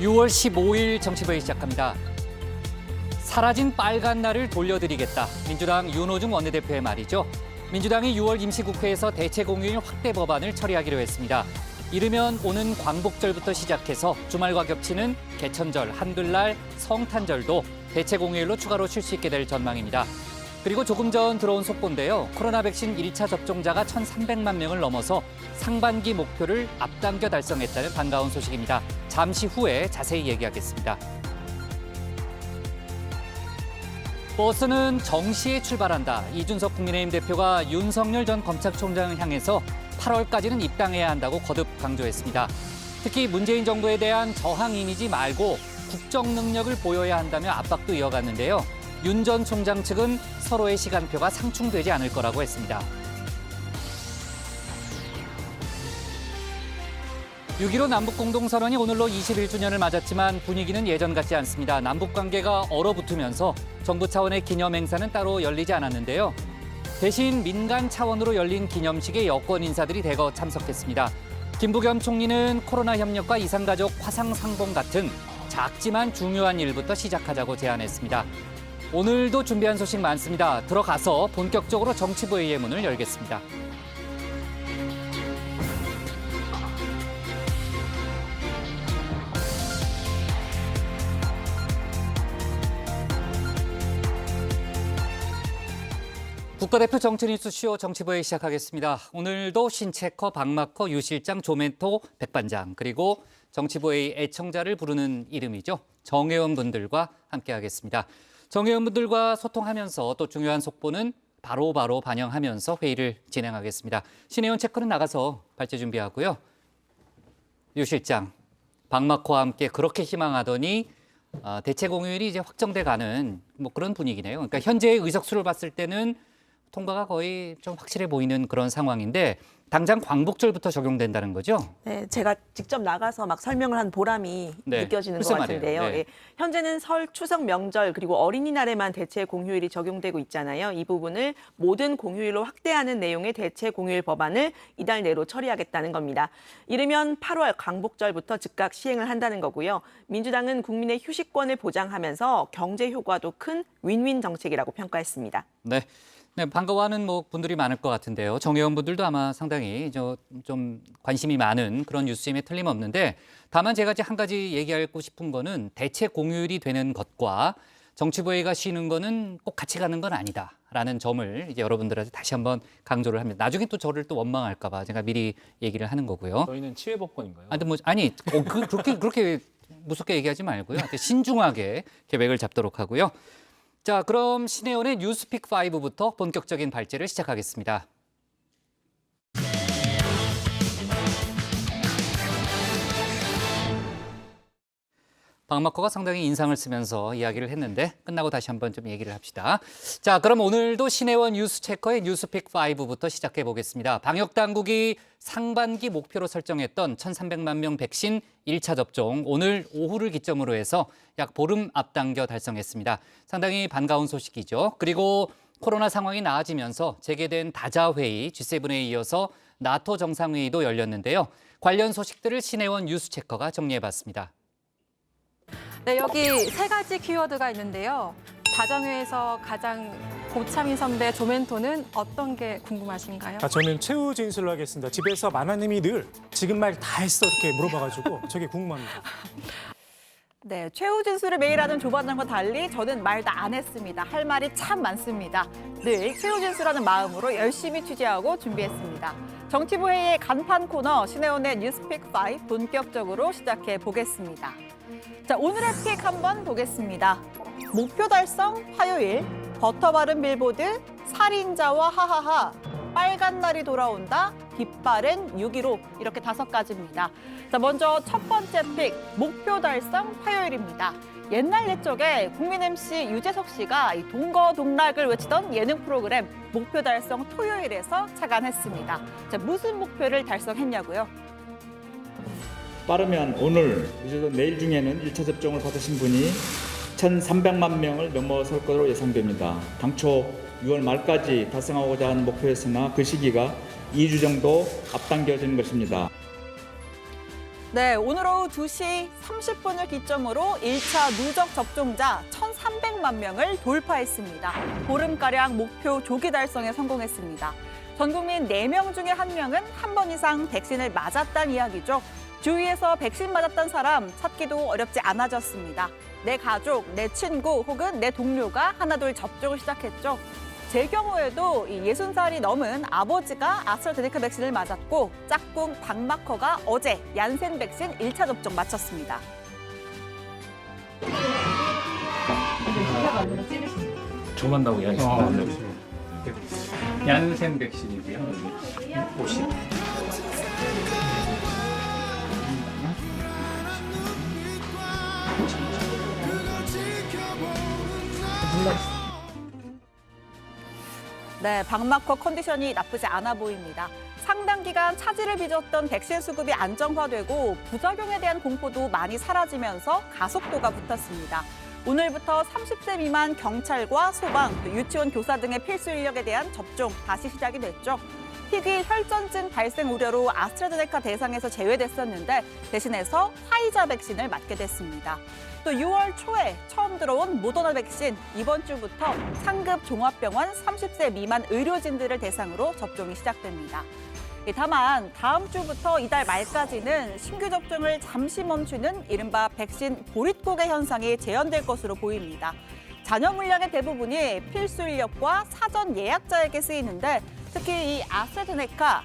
6월 15일 정치부회 시작합니다. 사라진 빨간 날을 돌려드리겠다. 민주당 윤호중 원내대표의 말이죠. 민주당이 6월 임시국회에서 대체공휴일 확대 법안을 처리하기로 했습니다. 이르면 오는 광복절부터 시작해서 주말과 겹치는 개천절, 한글날, 성탄절도 대체공휴일로 추가로 쉴 수 있게 될 전망입니다. 그리고 조금 전 들어온 속보인데요. 코로나 백신 1차 접종자가 1,300만 명을 넘어서 상반기 목표를 앞당겨 달성했다는 반가운 소식입니다. 잠시 후에 자세히 얘기하겠습니다. 버스는 정시에 출발한다. 이준석 국민의힘 대표가 윤석열 전 검찰총장을 향해서 8월까지는 입당해야 한다고 거듭 강조했습니다. 특히 문재인 정부에 대한 저항 이미지 말고 국정 능력을 보여야 한다며 압박도 이어갔는데요. 윤 전 총장 측은 서로의 시간표가 상충되지 않을 거라고 했습니다. 6.15 남북공동선언이 오늘로 21주년을 맞았지만 분위기는 예전 같지 않습니다. 남북관계가 얼어붙으면서 정부 차원의 기념 행사는 따로 열리지 않았는데요. 대신 민간 차원으로 열린 기념식에 여권 인사들이 대거 참석했습니다. 김부겸 총리는 코로나 협력과 이산가족 화상상봉 같은 작지만 중요한 일부터 시작하자고 제안했습니다. 오늘도 준비한 소식 많습니다. 들어가서 본격적으로 정치부회의 문을 열겠습니다. 국가대표 정치뉴스쇼 정치부회의 시작하겠습니다. 오늘도 신체커, 박마커, 유 실장, 조멘토, 백반장 그리고 정치부회의 애청자를 부르는 이름이죠. 정회원 분들과 함께하겠습니다. 정회원분들과 소통하면서 또 중요한 속보는 바로바로 반영하면서 회의를 진행하겠습니다. 신혜원 체커는 나가서 발제 준비하고요. 유 실장, 박마코와 함께 그렇게 희망하더니 대체 공휴일이 이제 확정돼 가는 뭐 그런 분위기네요. 그러니까 현재의 의석수를 봤을 때는 통과가 거의 좀 확실해 보이는 그런 상황인데 당장 광복절부터 적용된다는 거죠? 네, 제가 직접 나가서 막 설명을 한 보람이 느껴지는 것 같은데요. 네. 예, 현재는 설, 추석, 명절 그리고 어린이날에만 대체 공휴일이 적용되고 있잖아요. 이 부분을 모든 공휴일로 확대하는 내용의 대체 공휴일 법안을 이달 내로 처리하겠다는 겁니다. 이르면 8월 광복절부터 즉각 시행을 한다는 거고요. 민주당은 국민의 휴식권을 보장하면서 경제 효과도 큰 윈윈 정책이라고 평가했습니다. 네. 네, 반가워하는 분들이 많을 것 같은데요. 정회원분들도 아마 상당히 좀 관심이 많은 그런 뉴스임에 틀림없는데 다만 제가 한 가지 얘기하고 싶은 거는 대체 공휴일이 되는 것과 정치부회의가 쉬는 거는 꼭 같이 가는 건 아니다라는 점을 이제 여러분들한테 다시 한번 강조를 합니다. 나중에 또 저를 또 원망할까 봐 제가 미리 얘기를 하는 거고요. 저희는 치외법권인가요? 그렇게 무섭게 얘기하지 말고요. 신중하게 계획을 잡도록 하고요. 자, 그럼 신혜원의 뉴스픽 5부터 본격적인 발제를 시작하겠습니다. 박마커가 상당히 인상을 쓰면서 이야기를 했는데 끝나고 다시 한번 좀 얘기를 합시다. 자, 그럼 오늘도 신혜원 뉴스체커의 뉴스픽 5부터 시작해 보겠습니다. 방역 당국이 상반기 목표로 설정했던 1,300만 명 백신 1차 접종 오늘 오후를 기점으로 해서 약 보름 앞당겨 달성했습니다. 상당히 반가운 소식이죠. 그리고 코로나 상황이 나아지면서 재개된 다자회의 G7에 이어서 나토 정상회의도 열렸는데요. 관련 소식들을 신혜원 뉴스체커가 정리해봤습니다. 네, 여기 세 가지 키워드가 있는데요. 다정회에서 가장 고참인 선배 조멘토는 어떤 게 궁금하신가요? 저는 최후 진술로 하겠습니다. 집에서 만화님이 늘 지금 말 다 했어 이렇게 물어봐가지고 저게 궁금합니다. 네, 최후 진술을 매일 하는 조 반장과 달리 저는 말 다 안 했습니다. 할 말이 참 많습니다. 늘 최후 진술하는 마음으로 열심히 취재하고 준비했습니다. 정치부회의의 간판 코너 신혜원의 뉴스픽 5 본격적으로 시작해 보겠습니다. 자, 오늘의 픽 한번 보겠습니다. 목표 달성 화요일, 버터 바른 빌보드, 살인자와 하하하, 빨간 날이 돌아온다, 빗바른 6.15 이렇게 5가지입니다. 자, 먼저 첫 번째 픽, 목표 달성 화요일입니다. 옛날 옛적에 국민 MC 유재석 씨가 이 동거동락을 외치던 예능 프로그램 목표 달성 토요일에서 착안했습니다. 자, 무슨 목표를 달성했냐고요? 빠르면 오늘, 늦어도 내일 중에는 1차 접종을 받으신 분이 1,300만 명을 넘어설 것으로 예상됩니다. 당초 6월 말까지 달성하고자 하는 목표였으나 그 시기가 2주 정도 앞당겨진 것입니다. 네, 오늘 오후 2시 30분을 기점으로 1차 누적 접종자 1,300만 명을 돌파했습니다. 보름가량 목표 조기 달성에 성공했습니다. 전 국민 4명 중에 1명은 한 번 이상 백신을 맞았다는 이야기죠. 주위에서 백신 맞았던 사람 찾기도 어렵지 않아졌습니다. 내 가족, 내 친구 혹은 내 동료가 하나둘 접종을 시작했죠. 제 경우에도 60살이 넘은 아버지가 아스트라제네카 백신을 맞았고 짝꿍 박마커가 어제 얀센 백신 1차 접종 마쳤습니다. 좋아한다고 이야기했습니다. 얀센 백신이고요. 50. 네, 박마커 컨디션이 나쁘지 않아 보입니다. 상당 기간 차질을 빚었던 백신 수급이 안정화되고 부작용에 대한 공포도 많이 사라지면서 가속도가 붙었습니다. 오늘부터 30세 미만 경찰과 소방, 또 유치원 교사 등의 필수 인력에 대한 접종 다시 시작이 됐죠. 희귀 혈전증 발생 우려로 아스트라제네카 대상에서 제외됐었는데 대신해서 화이자 백신을 맞게 됐습니다. 또 6월 초에 처음 들어온 모더나 백신 이번 주부터 상급 종합병원 30세 미만 의료진들을 대상으로 접종이 시작됩니다. 다만 다음 주부터 이달 말까지는 신규 접종을 잠시 멈추는 이른바 백신 보릿고개 현상이 재현될 것으로 보입니다. 잔여 물량의 대부분이 필수 인력과 사전 예약자에게 쓰이는데 특히 이 아스트라제네카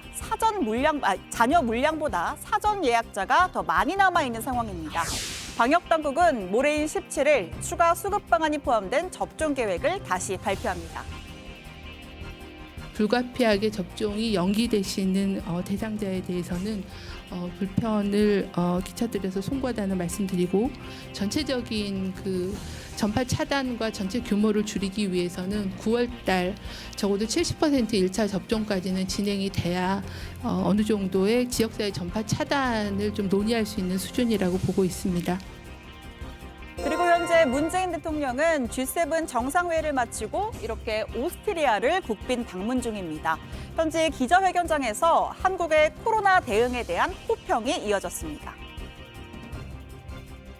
잔여 물량보다 사전 예약자가 더 많이 남아 있는 상황입니다. 방역 당국은 모레인 17일 추가 수급 방안이 포함된 접종 계획을 다시 발표합니다. 불가피하게 접종이 연기되시는 대상자에 대해서는 불편을 끼쳐드려서 송구하다는 말씀드리고 전체적인 그 전파 차단과 전체 규모를 줄이기 위해서는 9월 달 적어도 70% 1차 접종까지는 진행이 돼야 어느 정도의 지역사회 전파 차단을 좀 논의할 수 있는 수준이라고 보고 있습니다. 그리고 현재 문재인 대통령은 G7 정상회의를 마치고 이렇게 오스트리아를 국빈 방문 중입니다. 현재 기자회견장에서 한국의 코로나 대응에 대한 호평이 이어졌습니다.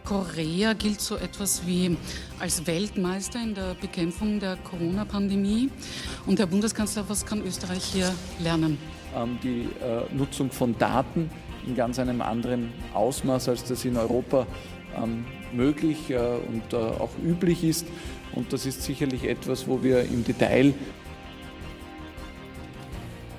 Korea gilt so etwas wie als Weltmeister in der Bekämpfung der Corona-Pandemie. Und Herr Bundeskanzler, was kann Österreich hier lernen? Die Nutzung von Daten in ganz einem anderen Ausmaß, als das in Europa möglich und auch üblich ist. Und das ist sicherlich etwas, wo wir im Detail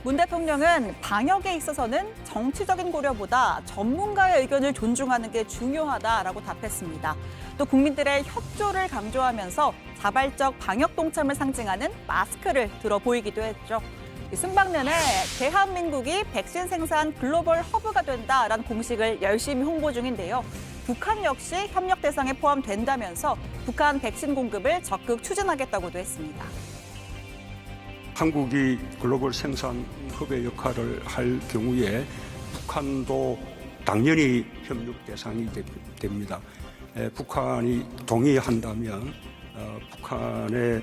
문 대통령은 방역에 있어서는 정치적인 고려보다 전문가의 의견을 존중하는 게 중요하다라고 답했습니다. 또 국민들의 협조를 강조하면서 자발적 방역 동참을 상징하는 마스크를 들어 보이기도 했죠. 순방 내내 대한민국이 백신 생산 글로벌 허브가 된다라는 공식을 열심히 홍보 중인데요. 북한 역시 협력 대상에 포함된다면서 북한 백신 공급을 적극 추진하겠다고도 했습니다. 한국이 글로벌 생산 허브의 역할을 할 경우에 북한도 당연히 협력 대상이 됩니다. 북한이 동의한다면 북한의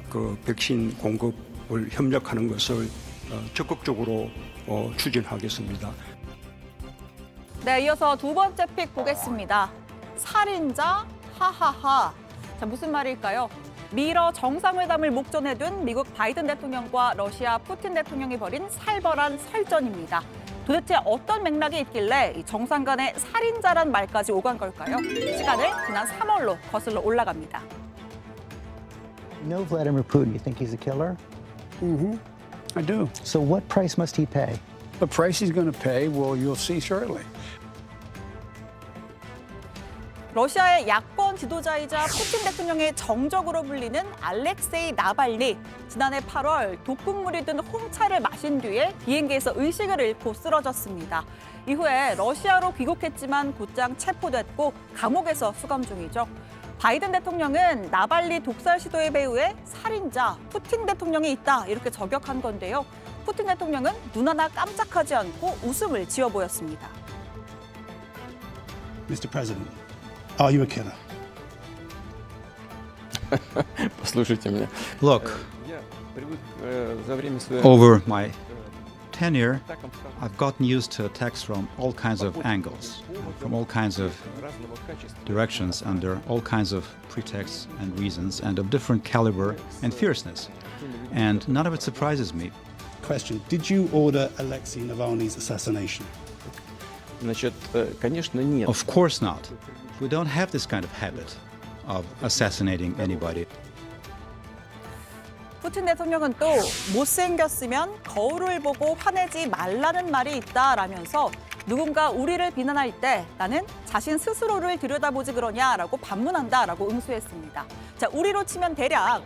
그 백신 공급을 협력하는 것을 적극적으로 추진하겠습니다. 네, 이어서 두 번째 픽 보겠습니다. 살인자 하하하. 자, 무슨 말일까요? 미러 정상회담을 목전에 둔 미국 바이든 대통령과 러시아 푸틴 대통령이 벌인 살벌한 설전입니다. 도대체 어떤 맥락이 있길래 이 정상 간의 살인자란 말까지 오간 걸까요? 시간을 지난 3월로 거슬러 올라갑니다. You know Vladimir Putin, you think he's a killer? Mm-hmm. I do. So what price must he pay? The price he's going to pay, well, you'll see shortly. 러시아의 야권 지도자이자 푸틴 대통령의 정적으로 불리는 알렉세이 나발리. 지난해 8월 독극물이 든 홍차를 마신 뒤에 비행기에서 의식을 잃고 쓰러졌습니다. 이후에 러시아로 귀국했지만 곧장 체포됐고 감옥에서 수감 중이죠. 바이든 대통령은 나발리 독살 시도의 배후에 살인자 푸틴 대통령이 있다 이렇게 저격한 건데요. 푸틴 대통령은 눈 하나 깜짝하지 않고 웃음을 지어 보였습니다. Mr. President, are you a killer? Послушайте меня. Look, over my tenure, I've gotten used to attacks from all kinds of angles, from all kinds of directions, under all kinds of pretexts and reasons, and of different caliber and fierceness. And none of it surprises me. Question: did you order Alexei Navalny's assassination? Of course not. We don't have this kind of habit of assassinating anybody. 푸틴 대통령은 또 못생겼으면 거울을 보고 화내지 말라는 말이 있다라면서 누군가 우리를 비난할 때 나는 자신 스스로를 들여다보지 그러냐라고 반문한다라고 응수했습니다. 자, 우리로 치면 대략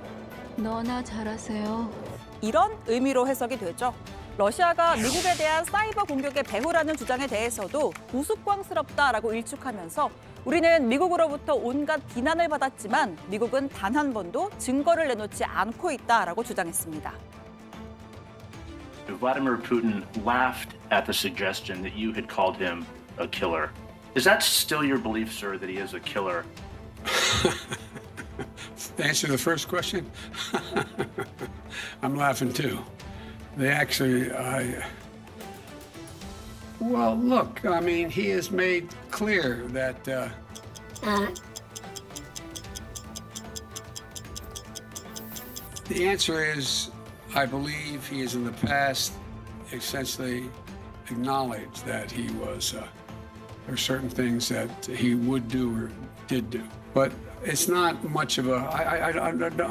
너나 잘하세요. 이런 의미로 해석이 되죠. 러시아가 미국에 대한 사이버 공격의 배후라는 주장에 대해서도 우스꽝스럽다라고 일축하면서 우리는 미국으로부터 온갖 비난을 받았지만 미국은 단 한 번도 증거를 내놓지 않고 있다라고 주장했습니다. Vladimir Putin laughed at the suggestion that you had called him a killer. Is that still your belief, sir, that he is a killer? To answer the first question, I'm laughing too. They actually, well, look, I mean, he has made clear that the answer is, I believe he has in the past essentially acknowledged that he was, there are certain things that he would do or did do. But it's not much of a, I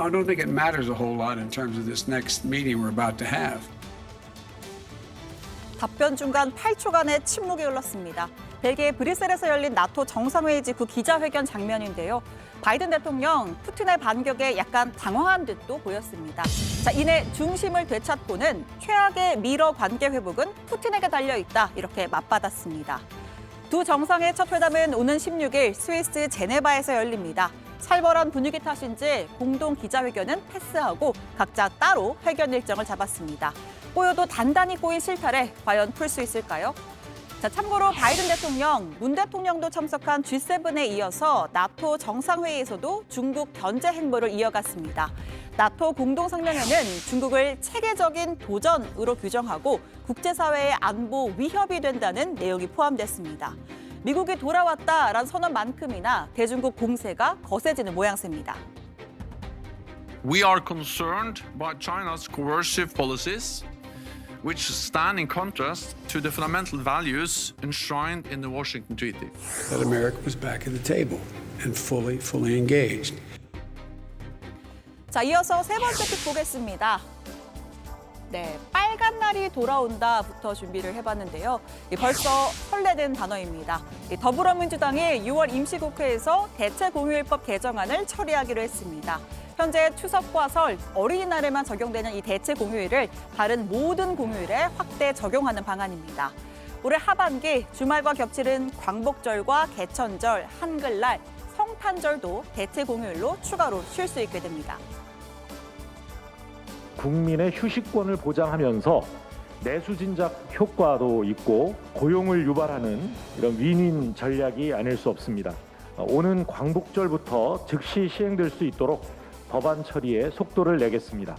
don't think it matters a whole lot in terms of this next meeting we're about to have. 답변 중간 8초간의 침묵이 흘렀습니다. 벨기에 브뤼셀에서 열린 나토 정상회의 직후 기자회견 장면인데요. 바이든 대통령 푸틴의 반격에 약간 당황한 듯도 보였습니다. 자, 이내 중심을 되찾고는 최악의 미러 관계 회복은 푸틴에게 달려있다 이렇게 맞받았습니다. 두 정상의 첫 회담은 오는 16일 스위스 제네바에서 열립니다. 살벌한 분위기 탓인지 공동 기자회견은 패스하고 각자 따로 회견 일정을 잡았습니다. 꼬여도 단단히 꼬인 실타래 과연 풀 수 있을까요? 자, 참고로 바이든 대통령, 문 대통령도 참석한 G7에 이어서 나토 정상회의에서도 중국 견제 행보를 이어갔습니다. 나토 공동성명에는 중국을 체계적인 도전으로 규정하고 국제사회의 안보 위협이 된다는 내용이 포함됐습니다. 미국이 돌아왔다라는 선언만큼이나 대중국 공세가 거세지는 모양새입니다. We are concerned by China's coercive policies, which stand in contrast to the fundamental values enshrined in the Washington Treaty. That America was back at the table and fully engaged. 자, 이어서 세 번째 픽 보겠습니다. 네, 빨간 날이 돌아온다부터 준비를 해봤는데요. 벌써 설레는 단어입니다. 더불어민주당이 6월 임시국회에서 대체공휴일법 개정안을 처리하기로 했습니다. 현재 추석과 설, 어린이날에만 적용되는 이 대체공휴일을 다른 모든 공휴일에 확대 적용하는 방안입니다. 올해 하반기 주말과 겹치는 광복절과 개천절, 한글날, 성탄절도 대체공휴일로 추가로 쉴 수 있게 됩니다. 국민의 휴식권을 보장하면서 내수 진작 효과도 있고 고용을 유발하는 이런 윈윈 전략이 아닐 수 없습니다. 오는 광복절부터 즉시 시행될 수 있도록 법안 처리에 속도를 내겠습니다.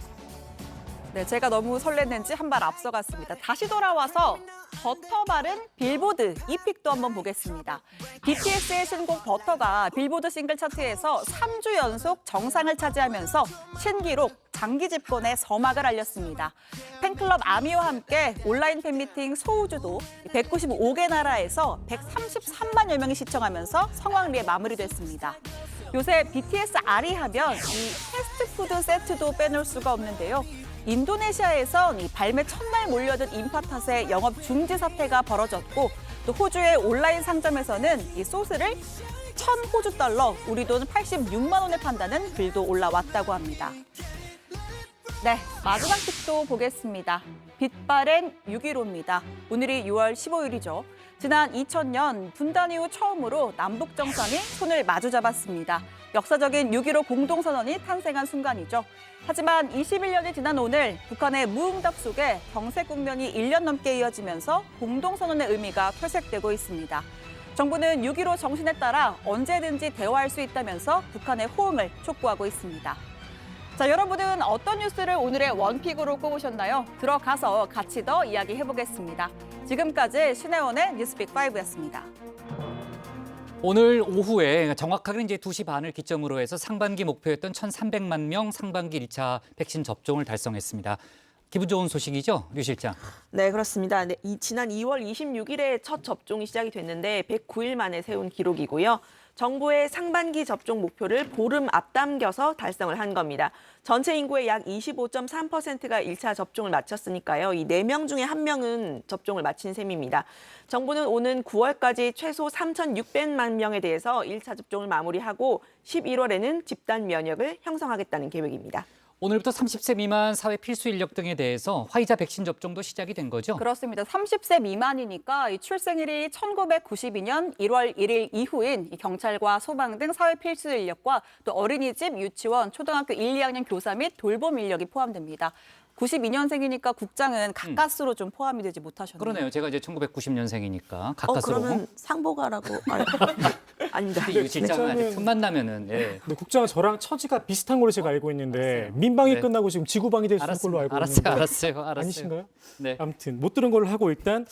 네, 제가 너무 설렜는지 한 발 앞서갔습니다. 다시 돌아와서 버터 바른 빌보드 이 픽도 한번 보겠습니다. BTS의 신곡 버터가 빌보드 싱글 차트에서 3주 연속 정상을 차지하면서 신기록 장기 집권의 서막을 알렸습니다. 팬클럽 아미와 함께 온라인 팬미팅 소우주도 195개 나라에서 133만여 명이 시청하면서 성황리에 마무리됐습니다. 요새 BTS 아리 하면 이 패스트푸드 세트도 빼놓을 수가 없는데요. 인도네시아에선 이 발매 첫날 몰려든 인파 탓에 영업 중지 사태가 벌어졌고 또 호주의 온라인 상점에서는 이 소스를 1,000호주 달러, 우리 돈 86만 원에 판다는 글도 올라왔다고 합니다. 네, 마지막 픽도 보겠습니다. 빛바랜 6.15입니다. 오늘이 6월 15일이죠. 지난 2000년 분단 이후 처음으로 남북 정상이 손을 마주잡았습니다. 역사적인 6.15 공동선언이 탄생한 순간이죠. 하지만 21년이 지난 오늘 북한의 무응답 속에 경색 국면이 1년 넘게 이어지면서 공동선언의 의미가 퇴색되고 있습니다. 정부는 6.15 정신에 따라 언제든지 대화할 수 있다면서 북한의 호응을 촉구하고 있습니다. 자, 여러분은 어떤 뉴스를 오늘의 원픽으로 꼽으셨나요? 들어가서 같이 더 이야기해보겠습니다. 지금까지 신혜원의 뉴스빅5였습니다. 오늘 오후에 정확하게는 이제 2시 반을 기점으로 해서 상반기 목표였던 1,300만 명 상반기 1차 백신 접종을 달성했습니다. 기분 좋은 소식이죠, 류 실장? 네, 그렇습니다. 네, 지난 2월 26일에 첫 접종이 시작이 됐는데 109일 만에 세운 기록이고요. 정부의 상반기 접종 목표를 보름 앞당겨서 달성을 한 겁니다. 전체 인구의 약 25.3%가 1차 접종을 마쳤으니까요. 이 4명 중에 1명은 접종을 마친 셈입니다. 정부는 오는 9월까지 최소 3,600만 명에 대해서 1차 접종을 마무리하고 11월에는 집단 면역을 형성하겠다는 계획입니다. 오늘부터 30세 미만 사회 필수 인력 등에 대해서 화이자 백신 접종도 시작이 된 거죠? 그렇습니다. 30세 미만이니까 이 출생일이 1992년 1월 1일 이후인 이 경찰과 소방 등 사회 필수 인력과 또 어린이집, 유치원, 초등학교 1, 2학년 교사 및 돌봄 인력이 포함됩니다. 92년생이니까 국장은 가까스로 좀 포함이 되지 못하셨네요. 그러네요. 제가 이제 1990년생이니까 가까스로. 그러면 상보가라고. 아닙니다. 유 실장한테 틈만 나면은. 예. 근데 국장은 저랑 처지가 비슷한 걸로 제가 알고 있는데 민방위 끝나고 지금 지구방위 되시는 걸로 알고 있는데 알았어요. 아니신가요? 네. 아무튼 못 들은 걸로 하고 일단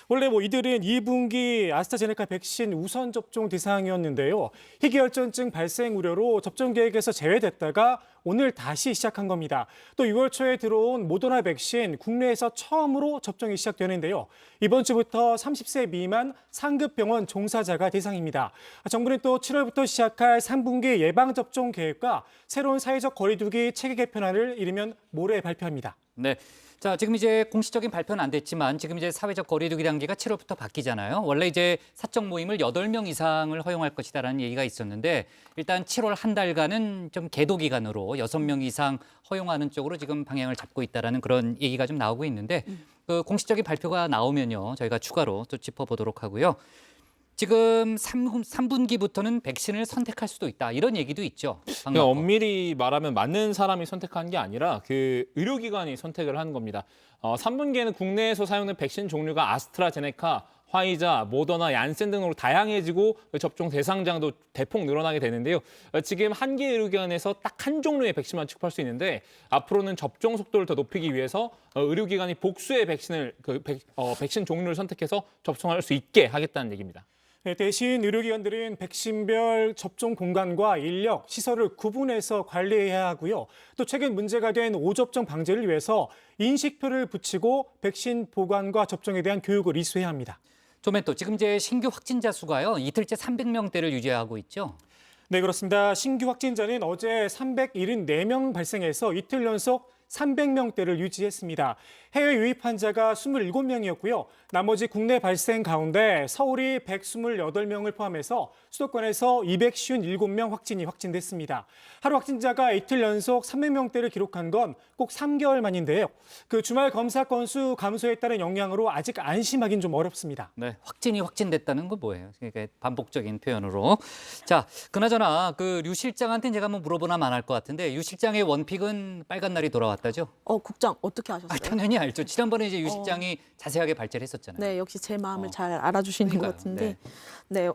원래 이들은 2분기 아스트라제네카 백신 우선 접종 대상이었는데요. 희귀혈전증 발생 우려로 접종 계획에서 제외됐다가 오늘 다시 시작한 겁니다. 또 6월 초에 들어온 모더나 백신 국내에서 처음으로 접종이 시작되는데요. 이번 주부터 30세 미만 상급 병원 종사자가 대상입니다. 정부는 또 7월부터 시작할 3분기 예방접종 계획과 새로운 사회적 거리두기 체계 개편안을 이르면 모레 발표합니다. 네. 자, 지금 이제 공식적인 발표는 안 됐지만 지금 이제 사회적 거리두기 단계가 7월부터 바뀌잖아요. 원래 이제 사적 모임을 8명 이상을 허용할 것이다라는 얘기가 있었는데 일단 7월 한 달간은 좀 계도 기간으로 6명 이상 허용하는 쪽으로 지금 방향을 잡고 있다라는 그런 얘기가 좀 나오고 있는데 그 공식적인 발표가 나오면요. 저희가 추가로 또 짚어보도록 하고요. 지금 3분기부터는 백신을 선택할 수도 있다. 이런 얘기도 있죠. 그러니까 엄밀히 말하면 맞는 사람이 선택한 게 아니라 그 의료기관이 선택을 한 겁니다. 3분기에는 국내에서 사용된 백신 종류가 아스트라제네카, 화이자, 모더나, 얀센 등으로 다양해지고 접종 대상자도 대폭 늘어나게 되는데요. 지금 한 개 의료기관에서 딱 한 종류의 백신만 취급할 수 있는데 앞으로는 접종 속도를 더 높이기 위해서 의료기관이 복수의 백신 종류를 선택해서 접종할 수 있게 하겠다는 얘기입니다. 네, 대신 의료기관들은 백신별 접종 공간과 인력, 시설을 구분해서 관리해야 하고요. 또 최근 문제가 된 오접종 방지를 위해서 인식표를 붙이고 백신 보관과 접종에 대한 교육을 이수해야 합니다. 조멘토, 지금 이제 신규 확진자 수가요. 이틀째 300명대를 유지하고 있죠. 네, 그렇습니다. 신규 확진자는 어제 374명 발생해서 이틀 연속 300명대를 유지했습니다. 해외 유입 환자가 27명이었고요. 나머지 국내 발생 가운데 서울이 128명을 포함해서 수도권에서 257명 확진이 확진됐습니다. 하루 확진자가 이틀 연속 300명대를 기록한 건 꼭 3개월 만인데요. 그 주말 검사 건수 감소에 따른 영향으로 아직 안심하기는 좀 어렵습니다. 네, 확진이 확진됐다는 건 뭐예요? 그러니까 반복적인 표현으로. 자, 그나저나 그 류 실장한테는 제가 한번 물어보나 만할 것 같은데 유 실장의 원픽은 빨간 날이 돌아왔다죠? 국장 어떻게 아셨어요? 당연히 알죠. 지난번에 이제 유 실장이 자세하게 발제를 했었잖아요. 네, 역시 제 마음을 잘 알아주시는 그러니까요. 것 같은데. 네.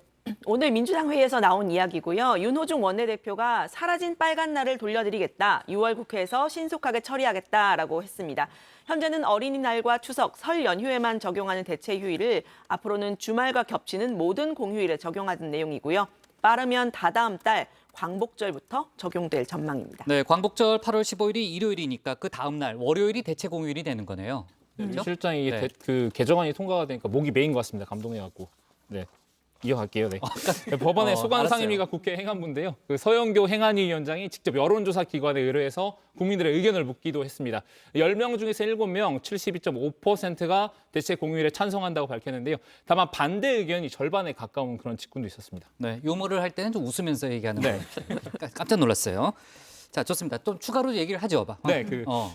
오늘 민주당 회의에서 나온 이야기고요. 윤호중 원내대표가 사라진 빨간 날을 돌려드리겠다. 6월 국회에서 신속하게 처리하겠다라고 했습니다. 현재는 어린이날과 추석, 설 연휴에만 적용하는 대체 휴일을 앞으로는 주말과 겹치는 모든 공휴일에 적용하는 내용이고요. 빠르면 다다음 달 광복절부터 적용될 전망입니다. 네, 광복절 8월 15일이 일요일이니까 그 다음 날 월요일이 대체 공휴일이 되는 거네요. 그렇죠? 실장이 그 개정안이 통과가 되니까 목이 메인 것 같습니다. 감동해갖고. 네. 이어갈게요. 네. 법원의 소관 상임위가 국회 행안부인데요. 그 서영교 행안위 위원장이 직접 여론조사 기관에 의뢰해서 국민들의 의견을 묻기도 했습니다. 10명 중에서 7명, 72.5%가 대체 공휴일에 찬성한다고 밝혔는데요. 다만 반대 의견이 절반에 가까운 그런 직군도 있었습니다. 네, 유머를 할 때는 좀 웃으면서 얘기하는 거 깜짝 놀랐어요. 자, 좋습니다. 또 추가로 얘기를 하죠. 네,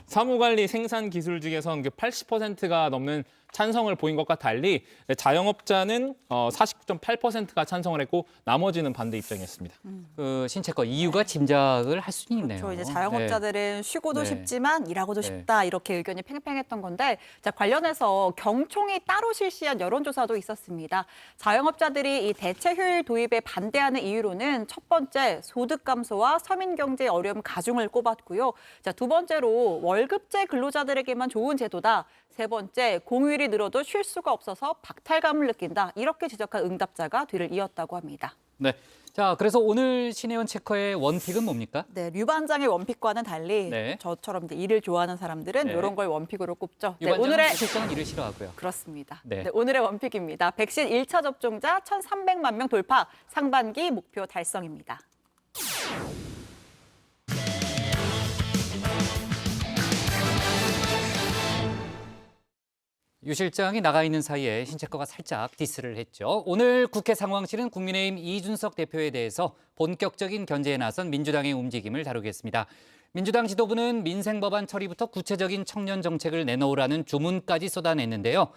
사무관리 생산 기술 중에서는 80%가 넘는 찬성을 보인 것과 달리 자영업자는 49.8%가 찬성을 했고 나머지는 반대 입장이었습니다. 그 신채거 이유가 짐작을 할 수는 있네요. 그렇죠. 이제 자영업자들은 쉬고도 네. 쉽지만 일하고도 네. 쉽다 이렇게 의견이 팽팽했던 건데 자, 관련해서 경총이 따로 실시한 여론조사도 있었습니다. 자영업자들이 이 대체 휴일 도입에 반대하는 이유로는 첫 번째 소득 감소와 서민 경제 어려움 가중을 꼽았고요. 자, 두 번째로 월급제 근로자들에게만 좋은 제도다. 세 번째, 공휴일이 늘어도 쉴 수가 없어서 박탈감을 느낀다. 이렇게 지적한 응답자가 뒤를 이었다고 합니다. 네. 자, 그래서 오늘 신혜원 체커의 원픽은 뭡니까? 네, 류 반장의 원픽과는 달리 네. 저처럼 이제 일을 좋아하는 사람들은 네. 이런 걸 원픽으로 꼽죠. 네, 오늘의 실장은 일을 싫어하고요. 그렇습니다. 네. 네, 오늘의 원픽입니다. 백신 1차 접종자 1,300만 명 돌파, 상반기 목표 달성입니다. 유 실장이 나가 있는 사이에 신채거가 살짝 디스를 했죠. 오늘 국회 상황실은 국민의힘 이준석 대표에 대해서 본격적인 견제에 나선 민주당의 움직임을 다루겠습니다. 민주당 지도부는 민생 법안 처리부터 구체적인 청년 정책을 내놓으라는 주문까지 쏟아냈는데요.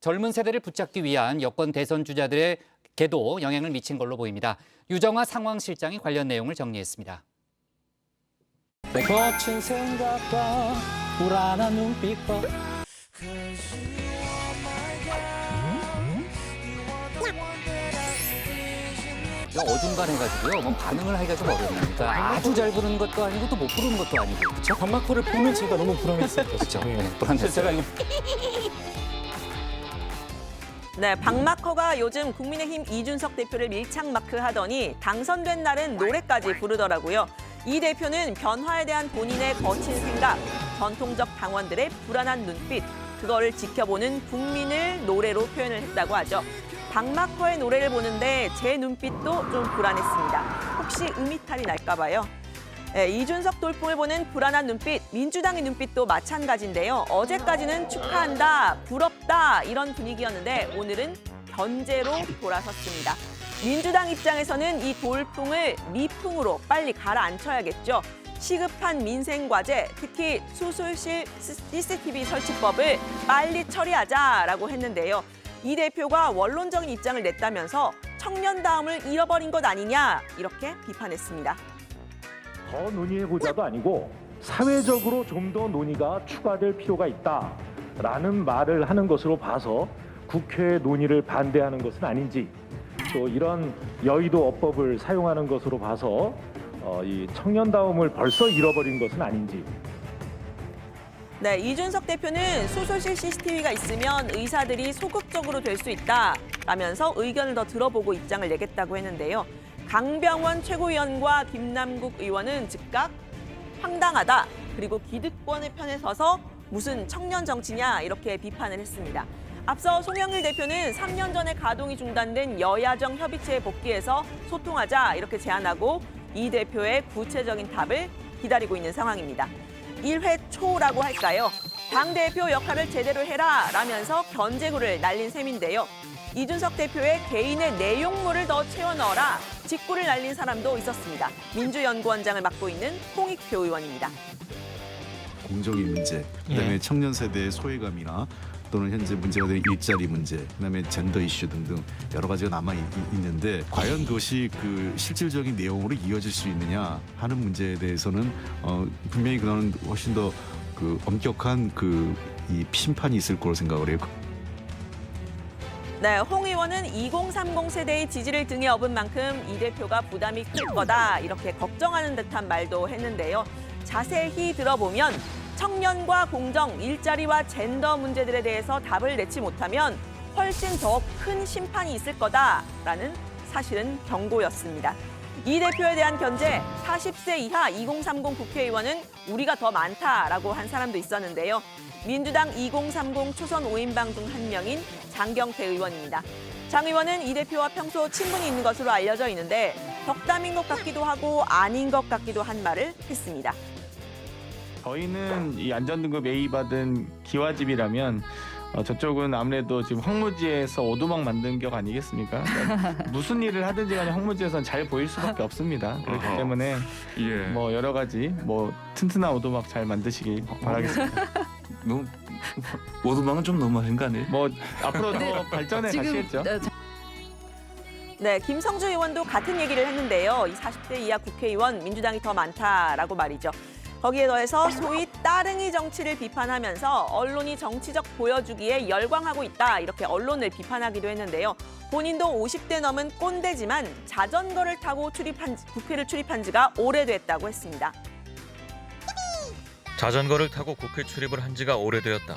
젊은 세대를 붙잡기 위한 여권 대선 주자들에게도 영향을 미친 걸로 보입니다. 유정화 상황실장이 관련 내용을 정리했습니다. 거친 생각과 불안한 눈빛과 어중간해가지고요. 뭐 반응을 하기가 좀 어렵습니다. 아주 잘 부르는 것도 아니고 또 못 부르는 것도 아니고. 그렇죠? 박마코를 보면 제가 너무 불안했어요. 그렇죠. 불안했어요. 제가 이거 네, 박마커가 요즘 국민의힘 이준석 대표를 밀착 마크하더니 당선된 날은 노래까지 부르더라고요. 이 대표는 변화에 대한 본인의 거친 생각, 전통적 당원들의 불안한 눈빛, 그거를 지켜보는 국민을 노래로 표현을 했다고 하죠. 박마커의 노래를 보는데 제 눈빛도 좀 불안했습니다. 혹시 음이탈이 날까 봐요. 네, 이준석 돌풍을 보는 불안한 눈빛, 민주당의 눈빛도 마찬가지인데요. 어제까지는 축하한다, 부럽다 이런 분위기였는데 오늘은 견제로 돌아섰습니다. 민주당 입장에서는 이 돌풍을 미풍으로 빨리 가라앉혀야겠죠. 시급한 민생 과제, 특히 수술실 CCTV 설치법을 빨리 처리하자라고 했는데요. 이 대표가 원론적인 입장을 냈다면서 청년다움을 잃어버린 것 아니냐 이렇게 비판했습니다. 더 논의해보자도 아니고 사회적으로 좀 더 논의가 추가될 필요가 있다라는 말을 하는 것으로 봐서 국회 논의를 반대하는 것은 아닌지 또 이런 여의도 어법을 사용하는 것으로 봐서 이 청년다움을 벌써 잃어버린 것은 아닌지. 네, 이준석 대표는 수술실 CCTV가 있으면 의사들이 소극적으로 될 수 있다라면서 의견을 더 들어보고 입장을 내겠다고 했는데요. 강병원 최고위원과 김남국 의원은 즉각 황당하다, 그리고 기득권의 편에 서서 무슨 청년 정치냐 이렇게 비판을 했습니다. 앞서 송영길 대표는 3년 전에 가동이 중단된 여야정 협의체에 복귀해서 소통하자 이렇게 제안하고 이 대표의 구체적인 답을 기다리고 있는 상황입니다. 1회 초라고 할까요? 당대표 역할을 제대로 해라 라면서 견제구를 날린 셈인데요. 이준석 대표의 개인의 내용물을 더 채워 넣어라, 직구를 날린 사람도 있었습니다. 민주연구원장을 맡고 있는 홍익표 의원입니다. 공정위 문제, 그다음에 예. 청년 세대의 소외감이나 또는 현재 문제가 되는 일자리 문제, 그다음에 젠더 이슈 등등 여러 가지가 남아 있는데 과연 그것이 그 실질적인 내용으로 이어질 수 있느냐 하는 문제에 대해서는 분명히 그거는 훨씬 더 그 엄격한 이 심판이 있을 거로 생각을 해요. 네, 홍 의원은 2030 세대의 지지를 등에 업은 만큼 이 대표가 부담이 클 거다 이렇게 걱정하는 듯한 말도 했는데요. 자세히 들어보면 청년과 공정, 일자리와 젠더 문제들에 대해서 답을 내지 못하면 훨씬 더 큰 심판이 있을 거다라는 사실은 경고였습니다. 이 대표에 대한 견제, 40세 이하 2030 국회의원은 우리가 더 많다라고 한 사람도 있었는데요. 민주당 2030 초선 5인방 중 한 명인 장경태 의원입니다. 장 의원은 이 대표와 평소 친분이 있는 것으로 알려져 있는데 덕담인 것 같기도 하고 아닌 것 같기도 한 말을 했습니다. 저희는 이 안전등급 A 받은 기와집이라면 저쪽은 아무래도 지금 황무지에서 오두막 만든 격 아니겠습니까? 그러니까 무슨 일을 하든지 간에 황무지에서는 잘 보일 수밖에 없습니다. 그렇기 때문에 뭐 여러 가지 뭐 튼튼한 오두막 잘 만드시길 바라겠습니다. 너무 오두방은 좀 너무한 거 아니에요? 뭐 앞으로 더 발전해 가시겠죠. 네, 김성주 의원도 같은 얘기를 했는데요. 이 40대 이하 국회의원 민주당이 더 많다라고 말이죠. 거기에 더해서 소위 따릉이 정치를 비판하면서 언론이 정치적 보여주기에 열광하고 있다. 이렇게 언론을 비판하기도 했는데요. 본인도 50대 넘은 꼰대지만 자전거를 타고 국회를 출입한 지가 오래됐다고 했습니다. 자전거를 타고 국회 출입을 한 지가 오래되었다.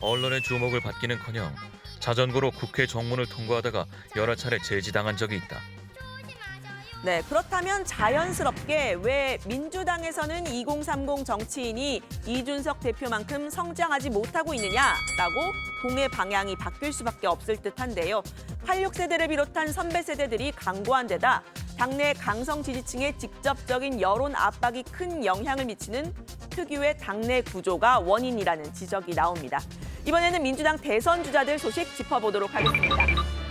언론의 주목을 받기는커녕 자전거로 국회 정문을 통과하다가 여러 차례 제지당한 적이 있다. 네, 그렇다면 자연스럽게 왜 민주당에서는 2030 정치인이 이준석 대표만큼 성장하지 못하고 있느냐라고 공의 방향이 바뀔 수밖에 없을 듯한데요. 86세대를 비롯한 선배 세대들이 강고한 데다 당내 강성 지지층의 직접적인 여론 압박이 큰 영향을 미치는 특유의 당내 구조가 원인이라는 지적이 나옵니다. 이번에는 민주당 대선 주자들 소식 짚어보도록 하겠습니다.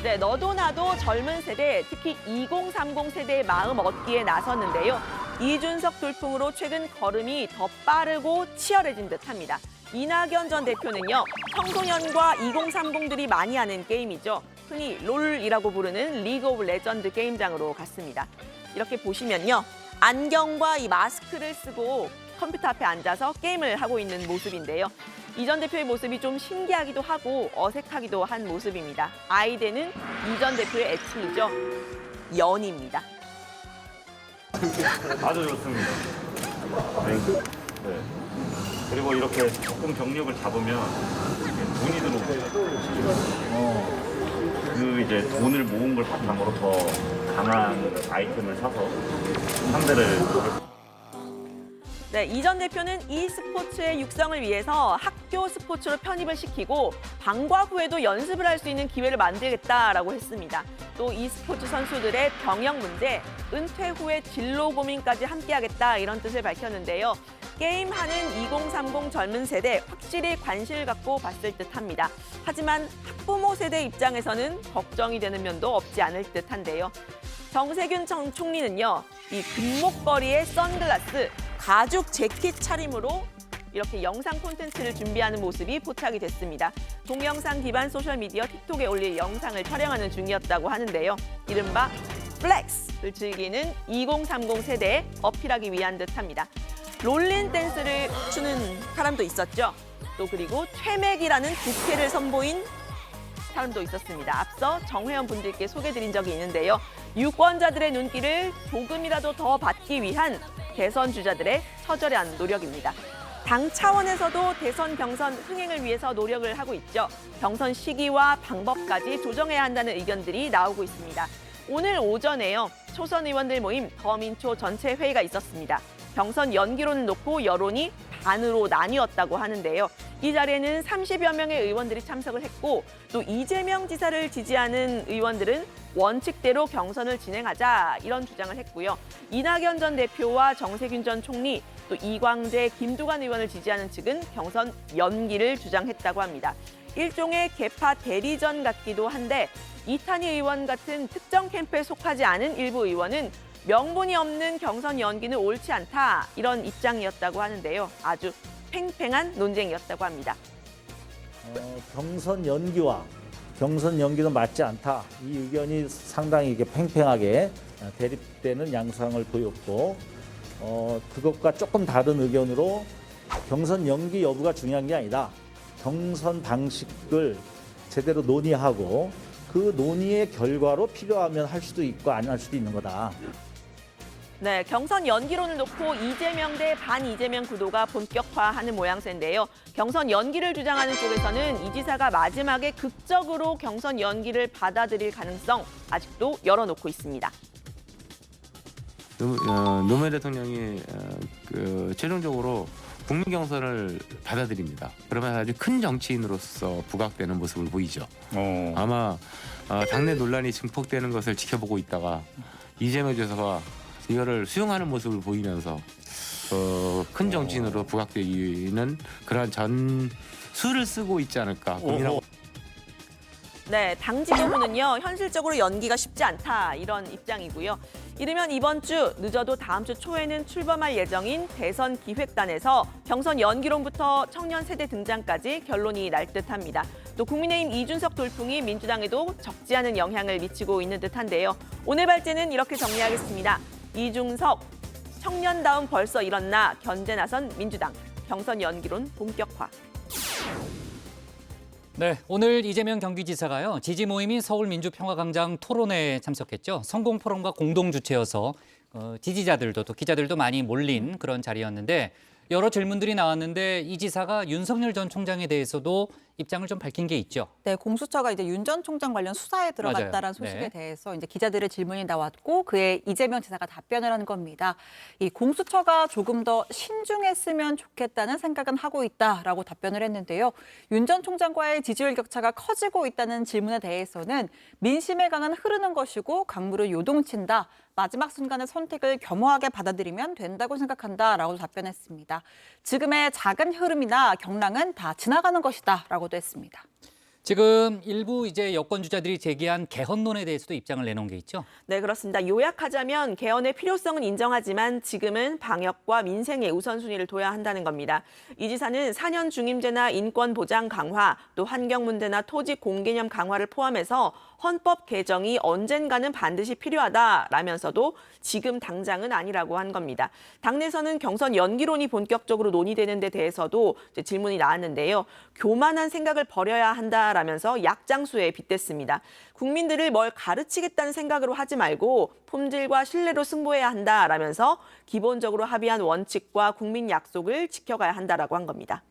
네, 너도 나도 젊은 세대, 특히 2030 세대의 마음 얻기에 나섰는데요. 이준석 돌풍으로 최근 걸음이 더 빠르고 치열해진 듯합니다. 이낙연 전 대표는요, 청소년과 2030들이 많이 하는 게임이죠. 흔히 롤이라고 부르는 리그 오브 레전드 게임장으로 갔습니다. 이렇게 보시면요, 안경과 이 마스크를 쓰고 컴퓨터 앞에 앉아서 게임을 하고 있는 모습인데요. 이 전 대표의 모습이 좀 신기하기도 하고 어색하기도 한 모습입니다. 아이디는 이 전 대표의 애칭이죠. 연입니다. 아주 좋습니다. 네. 그리고 이렇게 조금 경력을 잡으면 돈이 들어오고 그 이제 돈을 모은 걸 바탕으로 더 강한 아이템을 사서 상대를 네, 이 전 대표는 e스포츠의 육성을 위해서 학교 스포츠로 편입을 시키고 방과 후에도 연습을 할 수 있는 기회를 만들겠다라고 했습니다. 또 e스포츠 선수들의 병역 문제, 은퇴 후의 진로 고민까지 함께하겠다 이런 뜻을 밝혔는데요. 게임하는 2030 젊은 세대 확실히 관심을 갖고 봤을 듯합니다. 하지만 학부모 세대 입장에서는 걱정이 되는 면도 없지 않을 듯한데요. 정세균 총리는요, 이 금목걸이에 선글라스, 가죽 재킷 차림으로 이렇게 영상 콘텐츠를 준비하는 모습이 포착이 됐습니다. 동영상 기반 소셜미디어 틱톡에 올릴 영상을 촬영하는 중이었다고 하는데요. 이른바 플렉스를 즐기는 2030 세대에 어필하기 위한 듯합니다. 롤린 댄스를 추는 사람도 있었죠. 또 그리고 퇴맥이라는 부캐를 선보인 사람도 있었습니다. 앞서 정회원 분들께 소개드린 적이 있는데요. 유권자들의 눈길을 조금이라도 더 받기 위한 대선 주자들의 처절한 노력입니다. 당 차원에서도 대선 경선 흥행을 위해서 노력을 하고 있죠. 경선 시기와 방법까지 조정해야 한다는 의견들이 나오고 있습니다. 오늘 오전에요, 초선 의원들 모임 더민초 전체 회의가 있었습니다. 경선 연기론을 놓고 여론이 반으로 나뉘었다고 하는데요. 이 자리에는 30여 명의 의원들이 참석을 했고 또 이재명 지사를 지지하는 의원들은 원칙대로 경선을 진행하자 이런 주장을 했고요. 이낙연 전 대표와 정세균 전 총리 또 이광재, 김두관 의원을 지지하는 측은 경선 연기를 주장했다고 합니다. 일종의 개파 대리전 같기도 한데 이탄희 의원 같은 특정 캠프에 속하지 않은 일부 의원은 명분이 없는 경선 연기는 옳지 않다 이런 입장이었다고 하는데요. 아주 팽팽한 논쟁이었다고 합니다. 경선 연기와 경선 연기는 맞지 않다. 이 의견이 상당히 이게 팽팽하게 대립되는 양상을 보였고 그것과 조금 다른 의견으로 경선 연기 여부가 중요한 게 아니다. 경선 방식을 제대로 논의하고 그 논의의 결과로 필요하면 할 수도 있고 안 할 수도 있는 거다. 네, 경선 연기론을 놓고 이재명 대 반이재명 구도가 본격화하는 모양새인데요. 경선 연기를 주장하는 쪽에서는 이 지사가 마지막에 극적으로 경선 연기를 받아들일 가능성 아직도 열어놓고 있습니다. 노무현 대통령이 최종적으로 국민 경선을 받아들입니다. 그러면 아주 큰 정치인으로서 부각되는 모습을 보이죠. 아마 당내 논란이 증폭되는 것을 지켜보고 있다가 이재명 지사가 이거를 수용하는 모습을 보이면서 큰 정치인으로 부각되기는 그러한 전술을 쓰고 있지 않을까 고민하고. 네, 당 지도부는요, 현실적으로 연기가 쉽지 않다 이런 입장이고요. 이르면 이번 주, 늦어도 다음 주 초에는 출범할 예정인 대선 기획단에서 경선 연기론부터 청년 세대 등장까지 결론이 날 듯합니다. 또 국민의힘 이준석 돌풍이 민주당에도 적지 않은 영향을 미치고 있는 듯한데요. 오늘 발제는 이렇게 정리하겠습니다. 이준석, 청년다움 벌써 일었나 견제 나선 민주당, 경선 연기론 본격화. 네, 오늘 이재명 경기지사가요. 지지 모임인 서울민주평화광장 토론회에 참석했죠. 성공포럼과 공동 주최여서 지지자들도 또 기자들도 많이 몰린 그런 자리였는데 여러 질문들이 나왔는데 이 지사가 윤석열 전 총장에 대해서도 입장을 좀 밝힌 게 있죠. 네, 공수처가 이제 윤 전 총장 관련 수사에 들어갔다라는 맞아요. 소식에 네. 대해서 이제 기자들의 질문이 나왔고 그에 이재명 지사가 답변을 하는 겁니다. 이 공수처가 조금 더 신중했으면 좋겠다는 생각은 하고 있다라고 답변을 했는데요. 윤 전 총장과의 지지율 격차가 커지고 있다는 질문에 대해서는 민심의 강은 흐르는 것이고 강물을 요동친다. 마지막 순간의 선택을 겸허하게 받아들이면 된다고 생각한다라고 답변했습니다. 지금의 작은 흐름이나 경랑은 다 지나가는 것이다라고도 했습니다. 지금 일부 이제 여권 주자들이 제기한 개헌론에 대해서도 입장을 내놓은 게 있죠. 네, 그렇습니다. 요약하자면 개헌의 필요성은 인정하지만 지금은 방역과 민생의 우선순위를 둬야 한다는 겁니다. 이 지사는 4년 중임제나 인권 보장 강화, 또 환경 문제나 토지 공개념 강화를 포함해서 헌법 개정이 언젠가는 반드시 필요하다라면서도 지금 당장은 아니라고 한 겁니다. 당내에서는 경선 연기론이 본격적으로 논의되는 데 대해서도 이제 질문이 나왔는데요. 교만한 생각을 버려야 한다라면서 약장수에 빗댔습니다. 국민들을 뭘 가르치겠다는 생각으로 하지 말고 품질과 신뢰로 승부해야 한다라면서 기본적으로 합의한 원칙과 국민 약속을 지켜가야 한다라고 한 겁니다.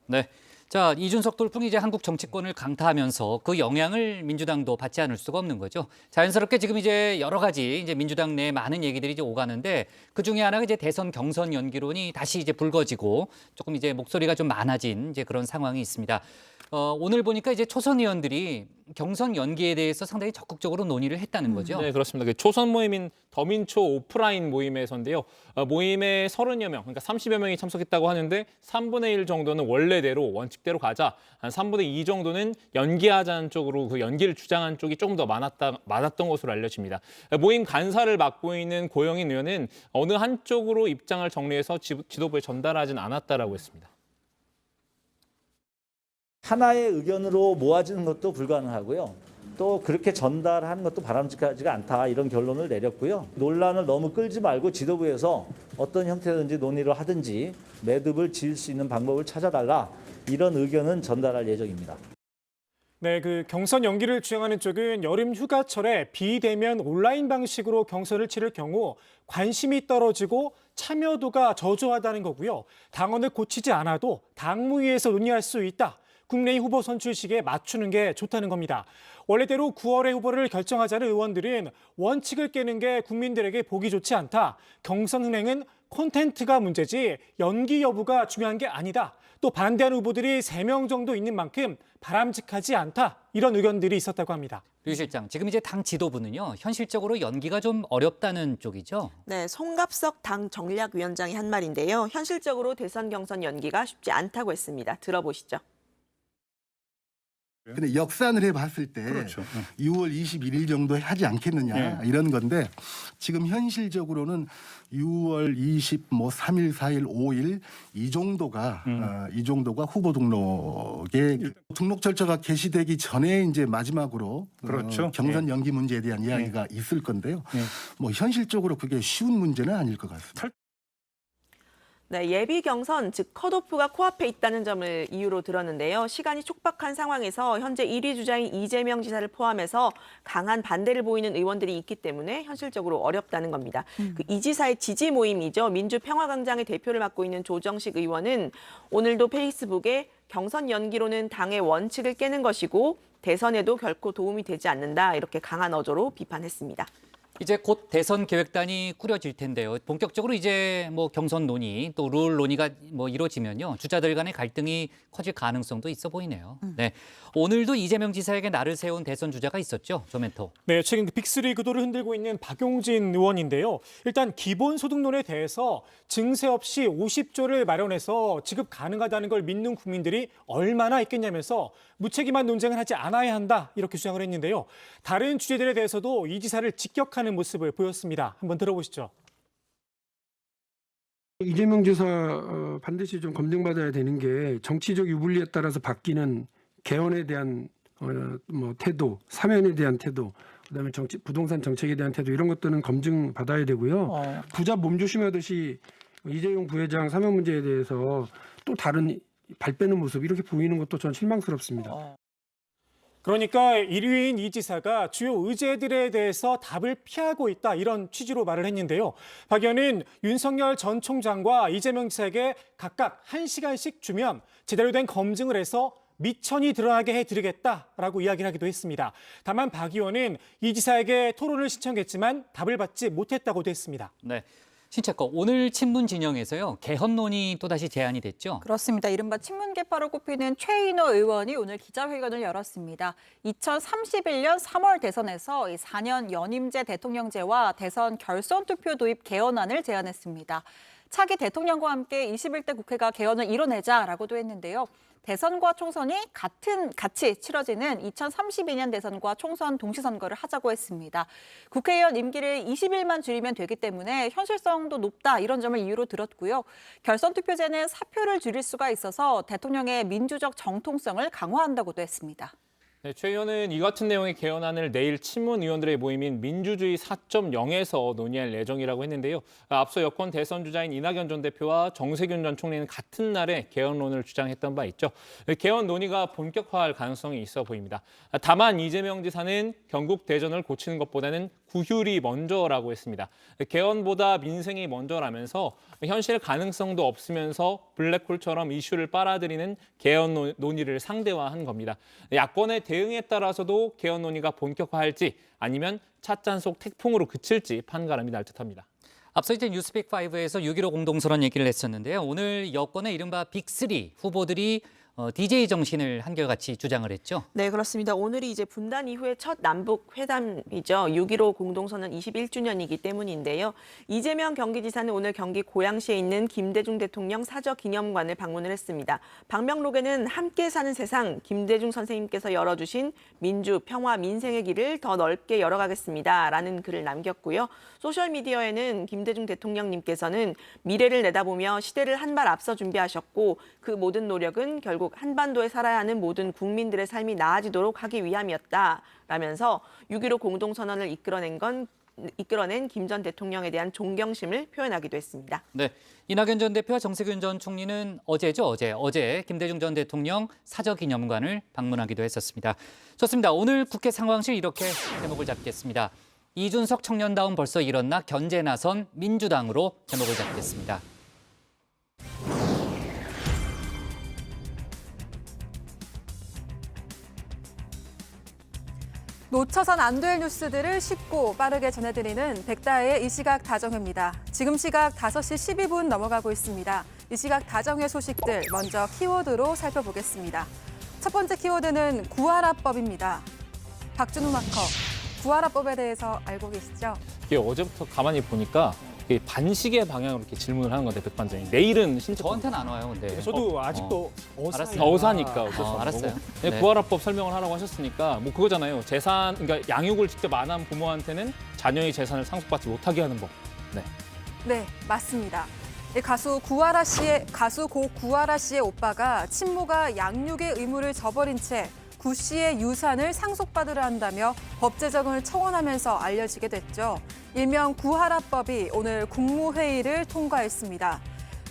네. 자, 이준석 돌풍이 이제 한국 정치권을 강타하면서 그 영향을 민주당도 받지 않을 수가 없는 거죠. 자연스럽게 지금 이제 여러 가지 이제 민주당 내에 많은 얘기들이 이제 오가는데 그 중에 하나가 이제 대선 경선 연기론이 다시 이제 불거지고 조금 이제 목소리가 좀 많아진 이제 그런 상황이 있습니다. 오늘 보니까 이제 초선 의원들이 경선 연기에 대해서 상당히 적극적으로 논의를 했다는 거죠. 네, 그렇습니다. 그 초선 모임인 더민초 오프라인 모임에서인데요. 모임에 30여 명, 그러니까 30여 명이 참석했다고 하는데 3분의 1 정도는 원래대로 원칙대로 가자, 한 3분의 2 정도는 연기하자는 쪽으로 그 연기를 주장한 쪽이 조금 더 많았던 것으로 알려집니다. 모임 간사를 맡고 있는 고영인 의원은 어느 한쪽으로 입장을 정리해서 지도부에 전달하진 않았다라고 했습니다. 하나의 의견으로 모아지는 것도 불가능하고요. 또 그렇게 전달하는 것도 바람직하지가 않다 이런 결론을 내렸고요. 논란을 너무 끌지 말고 지도부에서 어떤 형태든지 논의를 하든지 매듭을 지을 수 있는 방법을 찾아달라 이런 의견은 전달할 예정입니다. 네, 그 경선 연기를 주장하는 쪽은 여름 휴가철에 비대면 온라인 방식으로 경선을 치를 경우 관심이 떨어지고 참여도가 저조하다는 거고요. 당원을 고치지 않아도 당무위에서 논의할 수 있다. 국내의힘 후보 선출 시기에 맞추는 게 좋다는 겁니다. 원래대로 9월에 후보를 결정하자는 의원들은 원칙을 깨는 게 국민들에게 보기 좋지 않다. 경선 흥행은 콘텐츠가 문제지 연기 여부가 중요한 게 아니다. 또 반대하는 후보들이 3명 정도 있는 만큼 바람직하지 않다. 이런 의견들이 있었다고 합니다. 류 실장, 지금 이제 당 지도부는요, 현실적으로 연기가 좀 어렵다는 쪽이죠? 네, 송갑석 당 전략위원장이 한 말인데요. 현실적으로 대선 경선 연기가 쉽지 않다고 했습니다. 들어보시죠. 근데 역산을 해봤을 때 6월 21일 정도에 하지 않겠느냐 이런 건데 지금 현실적으로는 6월 3일, 4일, 5일 이 정도가 후보 등록에 등록 절차가 개시되기 전에 이제 마지막으로 경선 연기 문제에 대한 이야기가 있을 건데요. 뭐 현실적으로 그게 쉬운 문제는 아닐 것 같습니다. 네, 예비 경선, 즉 컷오프가 코앞에 있다는 점을 이유로 들었는데요. 시간이 촉박한 상황에서 현재 1위 주자인 이재명 지사를 포함해서 강한 반대를 보이는 의원들이 있기 때문에 현실적으로 어렵다는 겁니다. 이 지사의 지지 모임이죠. 민주평화광장의 대표를 맡고 있는 조정식 의원은 오늘도 페이스북에 경선 연기로는 당의 원칙을 깨는 것이고 대선에도 결코 도움이 되지 않는다. 이렇게 강한 어조로 비판했습니다. 이제 곧 대선 기획단이 꾸려질 텐데요. 본격적으로 이제 뭐 경선 논의 또 룰 논의가 뭐 이루어지면요. 주자들 간의 갈등이 커질 가능성도 있어 보이네요. 네. 오늘도 이재명 지사에게 날을 세운 대선 주자가 있었죠. 조멘토. 네, 최근 빅3 구도를 흔들고 있는 박용진 의원인데요. 일단 기본소득론에 대해서 증세 없이 50조를 마련해서 지급 가능하다는 걸 믿는 국민들이 얼마나 있겠냐면서 무책임한 논쟁을 하지 않아야 한다 이렇게 주장을 했는데요. 다른 주제들에 대해서도 이 지사를 직격하는 주장하는 모습을 보였습니다. 한번 들어보시죠. 이재명 지사 반드시 좀 검증받아야 되는 게 정치적 유불리에 따라서 바뀌는 개헌에 대한 태도, 사면에 대한 태도, 그다음에 부동산 정책에 대한 태도 이런 것들은 검증받아야 되고요. 부자 몸조심하듯이 이재용 부회장 사면 문제에 대해서 또 다른 발 빼는 모습 이렇게 보이는 것도 전 실망스럽습니다. 그러니까 1위인 이 지사가 주요 의제들에 대해서 답을 피하고 있다 이런 취지로 말을 했는데요. 박 의원은 윤석열 전 총장과 이재명 지사에게 각각 1시간씩 주면 제대로 된 검증을 해서 미천이 드러나게 해드리겠다라고 이야기를 하기도 했습니다. 다만 박 의원은 이 지사에게 토론을 신청했지만 답을 받지 못했다고도 했습니다. 네. 신채거 오늘 친문 진영에서요. 개헌론이 또다시 제안이 됐죠. 그렇습니다. 이른바 친문계파로 꼽히는 최인호 의원이 오늘 기자회견을 열었습니다. 2031년 3월 대선에서 4년 연임제 대통령제와 대선 결선 투표 도입 개헌안을 제안했습니다. 차기 대통령과 함께 21대 국회가 개헌을 이뤄내자라고도 했는데요. 대선과 총선이 같이 치러지는 2032년 대선과 총선 동시선거를 하자고 했습니다. 국회의원 임기를 20일만 줄이면 되기 때문에 현실성도 높다 이런 점을 이유로 들었고요. 결선 투표제는 사표를 줄일 수가 있어서 대통령의 민주적 정통성을 강화한다고도 했습니다. 네, 최 의원은 이 같은 내용의 개헌안을 내일 친문 의원들의 모임인 민주주의 4.0에서 논의할 예정이라고 했는데요. 앞서 여권 대선 주자인 이낙연 전 대표와 정세균 전 총리는 같은 날에 개헌론을 주장했던 바 있죠. 개헌 논의가 본격화할 가능성이 있어 보입니다. 다만 이재명 지사는 경국 대전을 고치는 것보다는 구휼이 먼저라고 했습니다. 개헌보다 민생이 먼저라면서 현실 가능성도 없으면서 블랙홀처럼 이슈를 빨아들이는 개헌 논의를 상대화한 겁니다. 야권의 대응에 따라서도 개헌 논의가 본격화할지 아니면 찻잔속 태풍으로 그칠지 판가름이 날 듯합니다. 앞서 이제 뉴스픽5에서 6.15 공동선언 얘기를 했었는데요. 오늘 여권의 이른바 빅3 후보들이 DJ 정신을 한결같이 주장을 했죠. 네, 그렇습니다. 오늘이 이제 분단 이후의 첫 남북 회담이죠. 6.15 공동선언 21주년이기 때문인데요. 이재명 경기지사는 오늘 경기 고양시에 있는 김대중 대통령 사저 기념관을 방문을 했습니다. 방명록에는 함께 사는 세상 김대중 선생님께서 열어주신 민주, 평화, 민생의 길을 더 넓게 열어가겠습니다. 라는 글을 남겼고요. 소셜미디어에는 김대중 대통령님께서는 미래를 내다보며 시대를 한 발 앞서 준비하셨고 그 모든 노력은 결국 한반도에 살아야 하는 모든 국민들의 삶이 나아지도록 하기 위함이었다라면서 6.15 공동선언을 이끌어낸 김 전 대통령에 대한 존경심을 표현하기도 했습니다. 네, 이낙연 전 대표와 정세균 전 총리는 어제 김대중 전 대통령 사저기념관을 방문하기도 했었습니다. 좋습니다. 오늘 국회 상황실 이렇게 제목을 잡겠습니다. 이준석 청년다운 벌써 일어나 견제 나선 민주당으로 제목을 잡겠습니다. 놓쳐선 안 될 뉴스들을 쉽고 빠르게 전해드리는 백다의 이 시각 다정회입니다. 지금 시각 5시 12분 넘어가고 있습니다. 이 시각 다정회 소식들 먼저 키워드로 살펴보겠습니다. 첫 번째 키워드는 구하라법입니다. 박준우 마커, 구하라법에 대해서 알고 계시죠? 이게 어제부터 가만히 보니까 이게 반식의 방향으로 이렇게 질문을 하는 건데 백반장이 내일은 저한테는 안 와요. 근데 저도 아직도 어사니까 알았어요. 네. 구하라법 설명을 하라고 하셨으니까 뭐 그거잖아요. 재산 그러니까 양육을 직접 안 한 부모한테는 자녀의 재산을 상속받지 못하게 하는 법. 네, 맞습니다. 가수 고 구하라 씨의 오빠가 친모가 양육의 의무를 저버린 채 구 씨의 유산을 상속받으려 한다며 법 제정을 청원하면서 알려지게 됐죠. 일명 구하라법이 오늘 국무회의를 통과했습니다.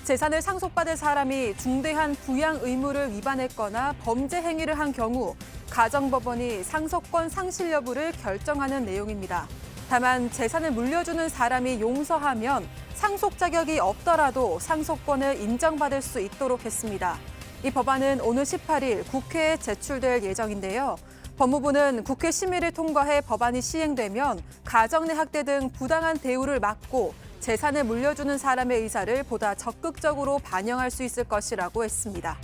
재산을 상속받을 사람이 중대한 부양 의무를 위반했거나 범죄 행위를 한 경우 가정법원이 상속권 상실 여부를 결정하는 내용입니다. 다만 재산을 물려주는 사람이 용서하면 상속 자격이 없더라도 상속권을 인정받을 수 있도록 했습니다. 이 법안은 오늘 18일 국회에 제출될 예정인데요. 법무부는 국회 심의를 통과해 법안이 시행되면 가정 내 학대 등 부당한 대우를 막고 재산을 물려주는 사람의 의사를 보다 적극적으로 반영할 수 있을 것이라고 했습니다.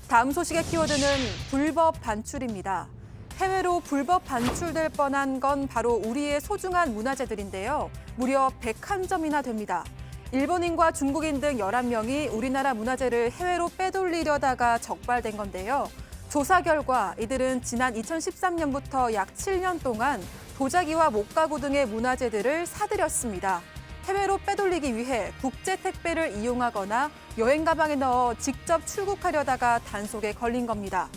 다음 소식의 키워드는 불법 반출입니다. 해외로 불법 반출될 뻔한 건 바로 우리의 소중한 문화재들인데요. 무려 101점이나 됩니다. 일본인과 중국인 등 11명이 우리나라 문화재를 해외로 빼돌리려다가 적발된 건데요. 조사 결과 이들은 지난 2013년부터 약 7년 동안 도자기와 목가구 등의 문화재들을 사들였습니다. 해외로 빼돌리기 위해 국제 택배를 이용하거나 여행 가방에 넣어 직접 출국하려다가 단속에 걸린 겁니다.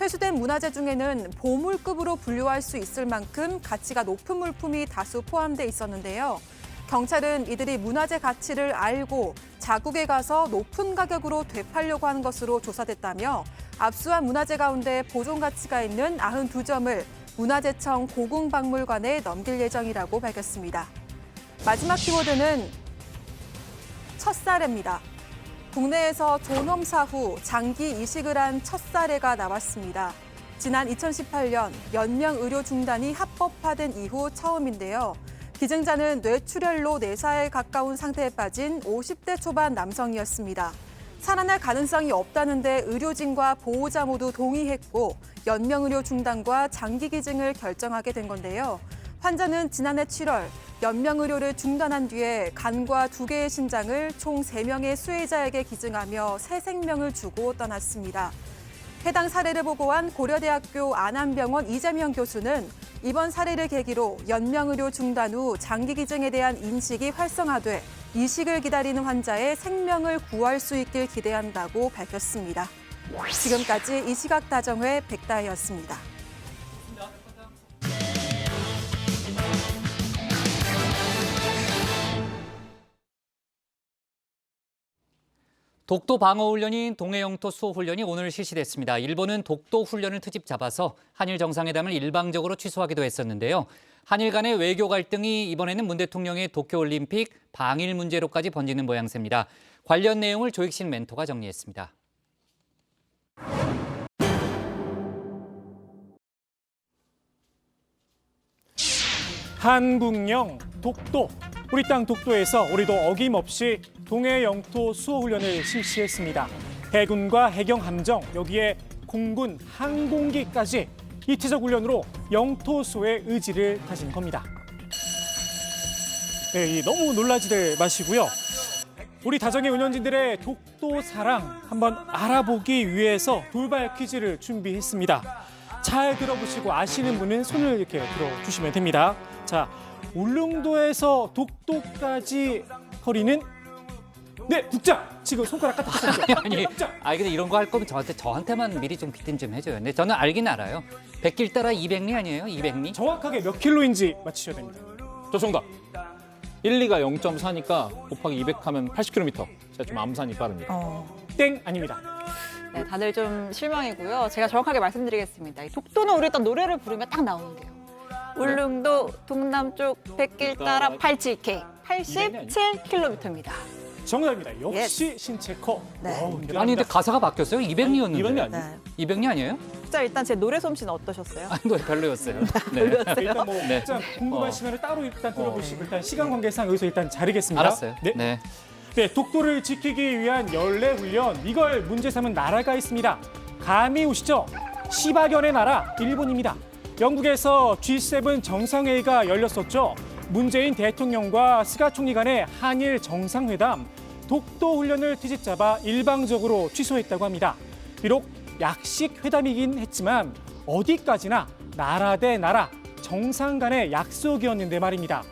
회수된 문화재 중에는 보물급으로 분류할 수 있을 만큼 가치가 높은 물품이 다수 포함돼 있었는데요. 경찰은 이들이 문화재 가치를 알고 자국에 가서 높은 가격으로 되팔려고 하는 것으로 조사됐다며 압수한 문화재 가운데 보존 가치가 있는 92점을 문화재청 고궁박물관에 넘길 예정이라고 밝혔습니다. 마지막 키워드는 첫 사례입니다. 국내에서 존엄사 후 장기 이식을 한 첫 사례가 나왔습니다. 지난 2018년 연명 의료 중단이 합법화된 이후 처음인데요. 기증자는 뇌출혈로 내사에 가까운 상태에 빠진 50대 초반 남성이었습니다. 살아날 가능성이 없다는데 의료진과 보호자 모두 동의했고 연명 의료 중단과 장기 기증을 결정하게 된 건데요. 환자는 지난해 7월 연명 의료를 중단한 뒤에 간과 2개의 신장을 총 3명의 수혜자에게 기증하며 새 생명을 주고 떠났습니다. 해당 사례를 보고한 고려대학교 안암병원 이재명 교수는 이번 사례를 계기로 연명 의료 중단 후 장기 기증에 대한 인식이 활성화돼 이식을 기다리는 환자의 생명을 구할 수 있길 기대한다고 밝혔습니다. 지금까지 이 시각 다정회 백다혜였습니다. 독도 방어 훈련인 동해 영토 수호 훈련이 오늘 실시됐습니다. 일본은 독도 훈련을 트집 잡아서 한일 정상회담을 일방적으로 취소하기도 했었는데요. 한일 간의 외교 갈등이 이번에는 문 대통령의 도쿄올림픽 방일 문제로까지 번지는 모양새입니다. 관련 내용을 조익신 멘토가 정리했습니다. 한국령 독도, 우리 땅 독도에서 우리도 어김없이 동해 영토 수호 훈련을 실시했습니다. 해군과 해경 함정, 여기에 공군 항공기까지 이체적 훈련으로 영토 수호의 의지를 다진 겁니다. 네, 너무 놀라지들 마시고요. 우리 다정의 운영진들의 독도 사랑 한번 알아보기 위해서 돌발 퀴즈를 준비했습니다. 잘 들어보시고 아시는 분은 손을 이렇게 들어주시면 됩니다. 자, 울릉도에서 독도까지 거리는 국장! 지금 손가락 까딱하셨죠? 아니, 근데 이런 거 할 거면 저한테만 미리 좀 귀띔 좀 해줘요. 근데 저는 알긴 알아요. 100길 따라 200리 아니에요? 200리? 정확하게 몇 킬로인지 맞히셔야 됩니다. 저 정답. 1, 2가 0.4니까 곱하기 200 하면 80km. 제가 좀 암산이 빠릅니다. 땡 아닙니다. 네, 다들 좀 실망이고요. 제가 정확하게 말씀드리겠습니다. 이 독도는 우리 일단 노래를 부르면 딱 나오는데요. 울릉도 동남쪽 100길 따라 87K, 87km입니다. 정답입니다. 역시 신체커. 네. 아니, 근데 가사가 바뀌었어요? 200리였는데. 200리 아니에요? 네. 200리 아니에요? 진짜 일단 제 노래 솜씨는 어떠셨어요? 아니, 노래 별로였어요. 네. 일단 뭐 진짜 궁금하시면 따로 일단 들어보시고 일단 시간 관계상 여기서 일단 자르겠습니다. 알았어요. 네. 네, 독도를 지키기 위한 연례 훈련, 이걸 문제 삼은 나라가 있습니다. 감이 오시죠? 시바견의 나라, 일본입니다. 영국에서 G7 정상회의가 열렸었죠. 문재인 대통령과 스가 총리 간의 한일 정상회담, 독도 훈련을 트집잡아 일방적으로 취소했다고 합니다. 비록 약식 회담이긴 했지만 어디까지나 나라 대 나라, 정상 간의 약속이었는데 말입니다.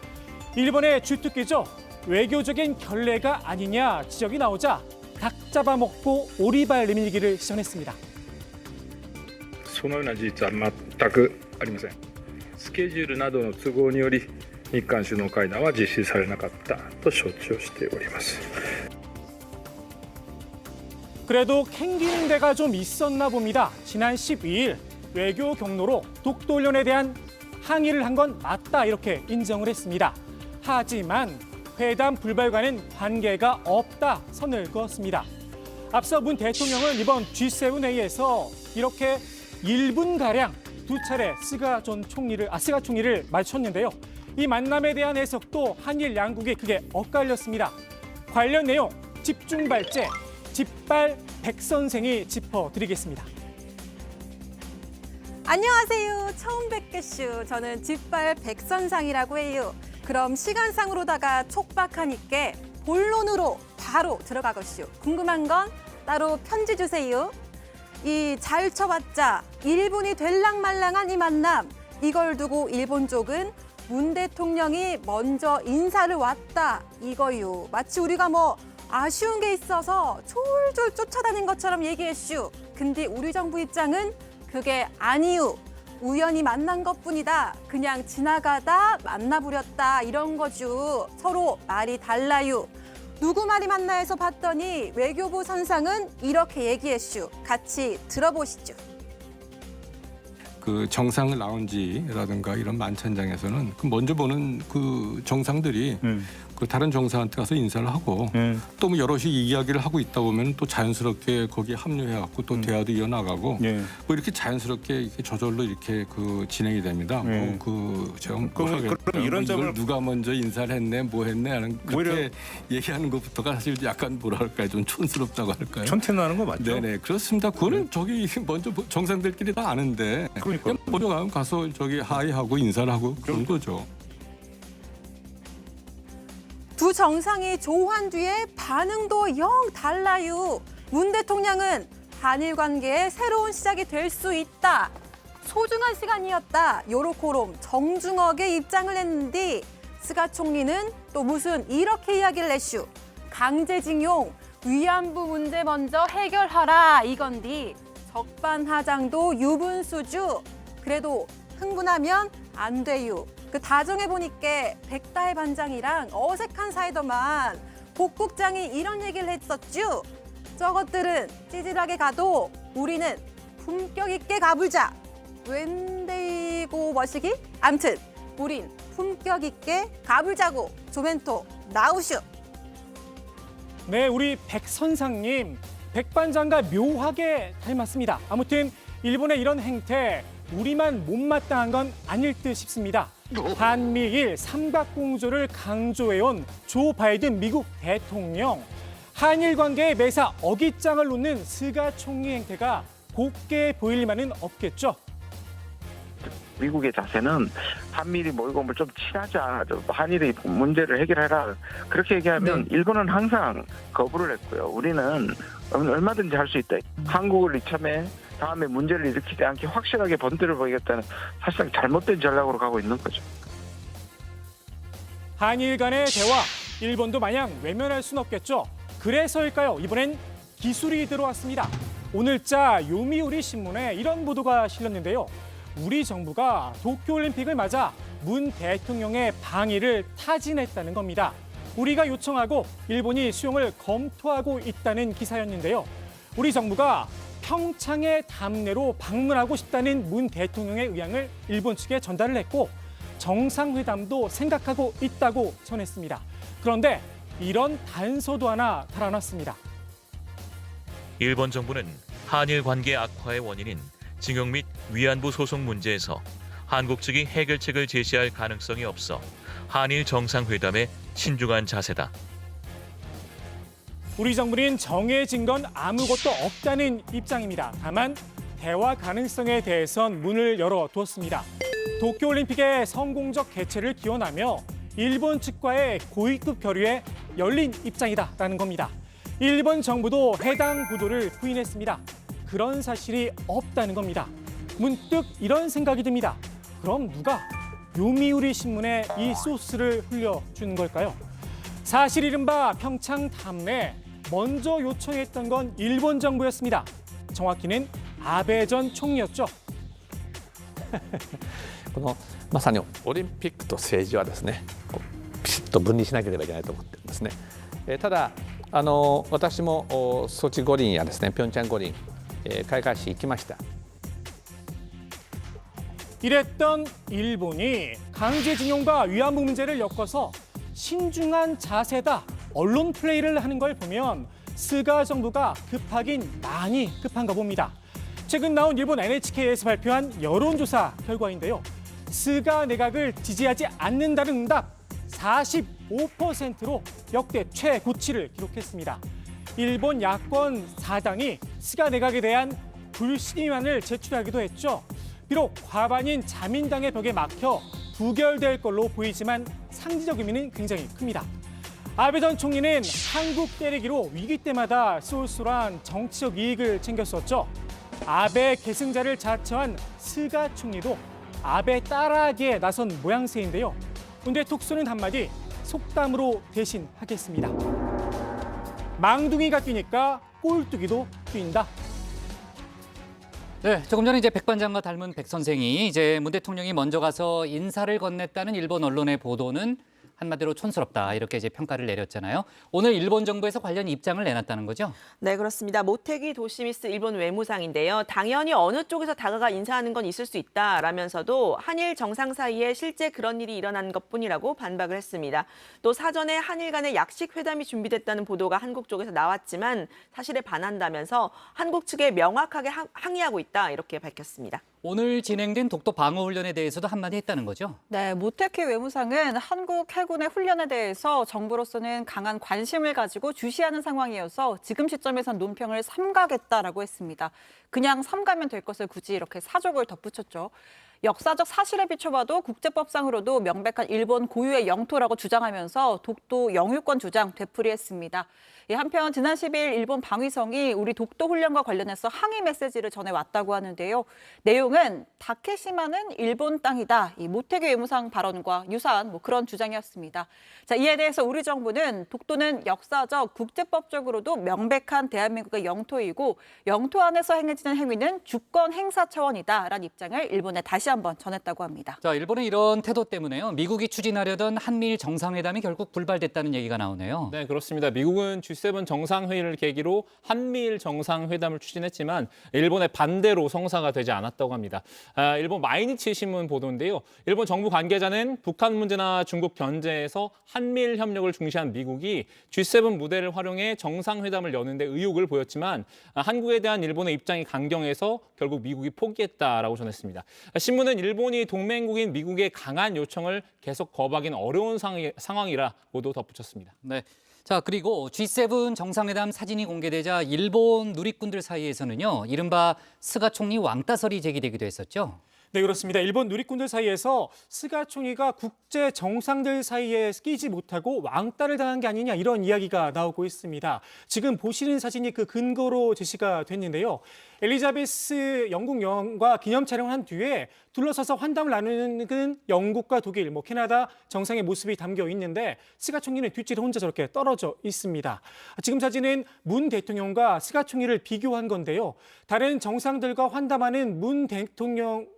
일본의 주특기죠. 외교적인 결례가 아니냐 지적이 나오자 닭 잡아먹고 오리발 내밀기를 시전했습니다. そのような事実は全くありません。スケジュールなどの都合により日韓首脳会談は実施されなかったと承知をしております。 그래도 캥기는 데가 좀 있었나 봅니다. 지난 12일 외교 경로로 독도 훈련에 대한 항의를 한 건 맞다 이렇게 인정을 했습니다. 하지만 회담 불발과는 관계가 없다 선을 그었습니다. 앞서 문 대통령은 이번 G7 회의에서 이렇게 1분가량 두 차례 스가 총리를 마주쳤는데요. 이 만남에 대한 해석도 한일 양국이 크게 엇갈렸습니다. 관련 내용 집중 발제, 집발 백 선생이 짚어드리겠습니다. 안녕하세요. 처음 뵙겠슈. 저는 집발 백선상이라고 해요. 그럼 시간상으로다가 촉박하니까 본론으로 바로 들어가겠슈. 궁금한 건 따로 편지 주세요. 이 잘 쳐봤자 1분이 될랑말랑한 이 만남, 이걸 두고 일본 쪽은 문 대통령이 먼저 인사를 왔다 이거유. 마치 우리가 뭐 아쉬운 게 있어서 졸졸 쫓아다닌 것처럼 얘기했슈. 근데 우리 정부 입장은 그게 아니유. 우연히 만난 것뿐이다. 그냥 지나가다 만나버렸다 이런 거죠. 서로 말이 달라요. 누구 말이 맞나 해서 봤더니 외교부 선상은 이렇게 얘기했슈. 같이 들어보시죠. 그 정상 라운지라든가 이런 만찬장에서는 그 먼저 보는 그 정상들이 그 다른 정상한테 가서 인사를 하고 또 뭐 여럿이 이야기를 하고 있다 보면 또 자연스럽게 거기에 합류해갖고 또 대화도 이어나가고 뭐 이렇게 자연스럽게 이렇게 저절로 이렇게 그 진행이 됩니다. 그 제가 그럼 이런 점을 누가 먼저 인사를 했네, 뭐 했네 하는 그렇게 얘기하는 것부터가 사실 약간 뭐랄까요, 좀 촌스럽다고 할까요? 촌티나는 거 맞죠? 네네 그렇습니다. 그거는 저기 먼저 정상들끼리 다 아는데 그냥 먼저 가서 저기 하이하고 인사를 하고 그런 거죠. 두 정상이 조환 뒤에 반응도 영 달라요. 문 대통령은 한일 관계의 새로운 시작이 될 수 있다. 소중한 시간이었다. 요렇게롬 정중하게 입장을 했는데 스가 총리는 또 무슨 이렇게 이야기를 했슈. 강제징용, 위안부 문제 먼저 해결하라 이건디. 적반하장도 유분수주. 그래도 흥분하면 안 돼요. 그 다정해 보니까 백다혜 반장이랑 어색한 사이더만 복국장이 이런 얘기를 했었죠. 저것들은 찌질하게 가도 우리는 품격 있게 가불자. 웬데이고 머시기? 암튼 우린 품격 있게 가불자고. 조멘토 나우슈. 네, 우리 백 선상님, 백 반장과 묘하게 닮았습니다. 아무튼 일본의 이런 행태 우리만 못마땅한 건 아닐 듯 싶습니다. 한미일 삼각공조를 강조해온 조 바이든 미국 대통령. 한일 관계에 매사 어깃장을 놓는 스가 총리 행태가 곱게 보일만은 없겠죠. 미국의 자세는 한미일이 모이고 좀 친하자, 한일의 문제를 해결해라 그렇게 얘기하면 일본은 항상 거부를 했고요. 우리는 얼마든지 할 수 있다. 한국을 이참에 다음에 문제를 일으키지 않게 확실하게 번들을 보이겠다는 사실상 잘못된 전략으로 가고 있는 거죠. 한일 간의 대화, 일본도 마냥 외면할 순 없겠죠. 그래서일까요? 이번엔 기술이 들어왔습니다. 오늘자 요미우리 신문에 이런 보도가 실렸는데요. 우리 정부가 도쿄올림픽을 맞아 문 대통령의 방위를 타진했다는 겁니다. 우리가 요청하고 일본이 수용을 검토하고 있다는 기사였는데요. 우리 정부가 평창의 담내로 방문하고 싶다는 문 대통령의 의향을 일본 측에 전달을 했고 정상회담도 생각하고 있다고 전했습니다. 그런데 이런 단서도 하나 달아났습니다. 일본 정부는 한일 관계 악화의 원인인 징용 및 위안부 소송 문제에서 한국 측이 해결책을 제시할 가능성이 없어 한일 정상회담에 신중한 자세다. 우리 정부는 정해진 건 아무것도 없다는 입장입니다. 다만 대화 가능성에 대해선 문을 열어두었습니다. 도쿄올림픽의 성공적 개최를 기원하며 일본 측과의 고위급 교류에 열린 입장이다라는 겁니다. 일본 정부도 해당 보도를 부인했습니다. 그런 사실이 없다는 겁니다. 문득 이런 생각이 듭니다. 그럼 누가 요미우리 신문에 이 소스를 흘려준 걸까요? 사실 이른바 평창 담내 먼저 요청했던 건 일본 정부였습니다. 정확히는 아베 전 총리였죠. このまさにオリンピックと政治はですね、ピシッと分離しなければいけないと思ってるんですね。ただ私もソチ五輪やですね、平昌五輪開会式行きました。 이랬던 일본이 강제징용과 위안부 문제를 엮어서 신중한 자세다, 언론 플레이를 하는 걸 보면 스가 정부가 급하긴 많이 급한가 봅니다. 최근 나온 일본 NHK에서 발표한 여론조사 결과인데요. 스가 내각을 지지하지 않는다는 응답 45%로 역대 최고치를 기록했습니다. 일본 야권 4당이 스가 내각에 대한 불신임안을 제출하기도 했죠. 비록 과반인 자민당의 벽에 막혀 부결될 걸로 보이지만 상징적 의미는 굉장히 큽니다. 아베 전 총리는 한국 때리기로 위기 때마다 쏠쏠한 정치적 이익을 챙겼었죠. 아베 계승자를 자처한 스가 총리도 아베 따라하기에 나선 모양새인데요. 오늘의 톡쏘는 한마디 속담으로 대신하겠습니다. 망둥이가 뛰니까 꼴뚜기도 뛴다. 네, 조금 전에 이제 백반장과 닮은 백 선생이 이제 문 대통령이 먼저 가서 인사를 건넸다는 일본 언론의 보도는 한마디로 촌스럽다 이렇게 이제 평가를 내렸잖아요. 오늘 일본 정부에서 관련 입장을 내놨다는 거죠? 네, 그렇습니다. 모테기 도시미스 일본 외무상인데요. 당연히 어느 쪽에서 다가가 인사하는 건 있을 수 있다라면서도 한일 정상 사이에 실제 그런 일이 일어난 것뿐이라고 반박을 했습니다. 또 사전에 한일 간의 약식 회담이 준비됐다는 보도가 한국 쪽에서 나왔지만 사실에 반한다면서 한국 측에 명확하게 항의하고 있다 이렇게 밝혔습니다. 오늘 진행된 독도 방어 훈련에 대해서도 한마디 했다는 거죠? 네, 모테키 외무상은 한국 해군의 훈련에 대해서 정부로서는 강한 관심을 가지고 주시하는 상황이어서 지금 시점에선 논평을 삼가겠다라고 했습니다. 그냥 삼가면 될 것을 굳이 이렇게 사족을 덧붙였죠. 역사적 사실에 비춰봐도 국제법상으로도 명백한 일본 고유의 영토라고 주장하면서 독도 영유권 주장 되풀이했습니다. 한편 지난 10일 일본 방위성이 우리 독도 훈련과 관련해서 항의 메시지를 전해왔다고 하는데요. 내용은 다케시마는 일본 땅이다. 이 모테기 외무상 발언과 유사한 그런 주장이었습니다. 자, 이에 대해서 우리 정부는 독도는 역사적, 국제법적으로도 명백한 대한민국의 영토이고 영토 안에서 행해지는 행위는 주권 행사 차원이다라는 입장을 일본에 다시 한번 전했다고 합니다. 자, 일본의 이런 태도 때문에요. 미국이 추진하려던 한미일 정상회담이 결국 불발됐다는 얘기가 나오네요. 네, 그렇습니다. 미국은 G7 정상회의를 계기로 한미일 정상회담을 추진했지만 일본의 반대로 성사가 되지 않았다고 합니다. 일본 마이니치 신문 보도인데요. 일본 정부 관계자는 북한 문제나 중국 견제에서 한미일 협력을 중시한 미국이 G7 무대를 활용해 정상회담을 여는 데 의욕을 보였지만 한국에 대한 일본의 입장이 강경해서 결국 미국이 포기했다라고 전했습니다. 신문은 일본이 동맹국인 미국의 강한 요청을 계속 거부하기는 어려운 상황이라고도 덧붙였습니다. 네. 자, 그리고 G7 정상회담 사진이 공개되자 일본 누리꾼들 사이에서는요, 이른바 스가 총리 왕따설이 제기되기도 했었죠. 네, 그렇습니다. 일본 누리꾼들 사이에서 스가 총리가 국제 정상들 사이에 끼지 못하고 왕따를 당한 게 아니냐 이런 이야기가 나오고 있습니다. 지금 보시는 사진이 그 근거로 제시가 됐는데요. 엘리자베스 영국 여왕과 기념 촬영을 한 뒤에 둘러서서 환담을 나누는 영국과 독일, 캐나다 정상의 모습이 담겨 있는데 스가 총리는 뒷줄에 혼자 저렇게 떨어져 있습니다. 지금 사진은 문 대통령과 스가 총리를 비교한 건데요. 다른 정상들과 환담하는 문 대통령과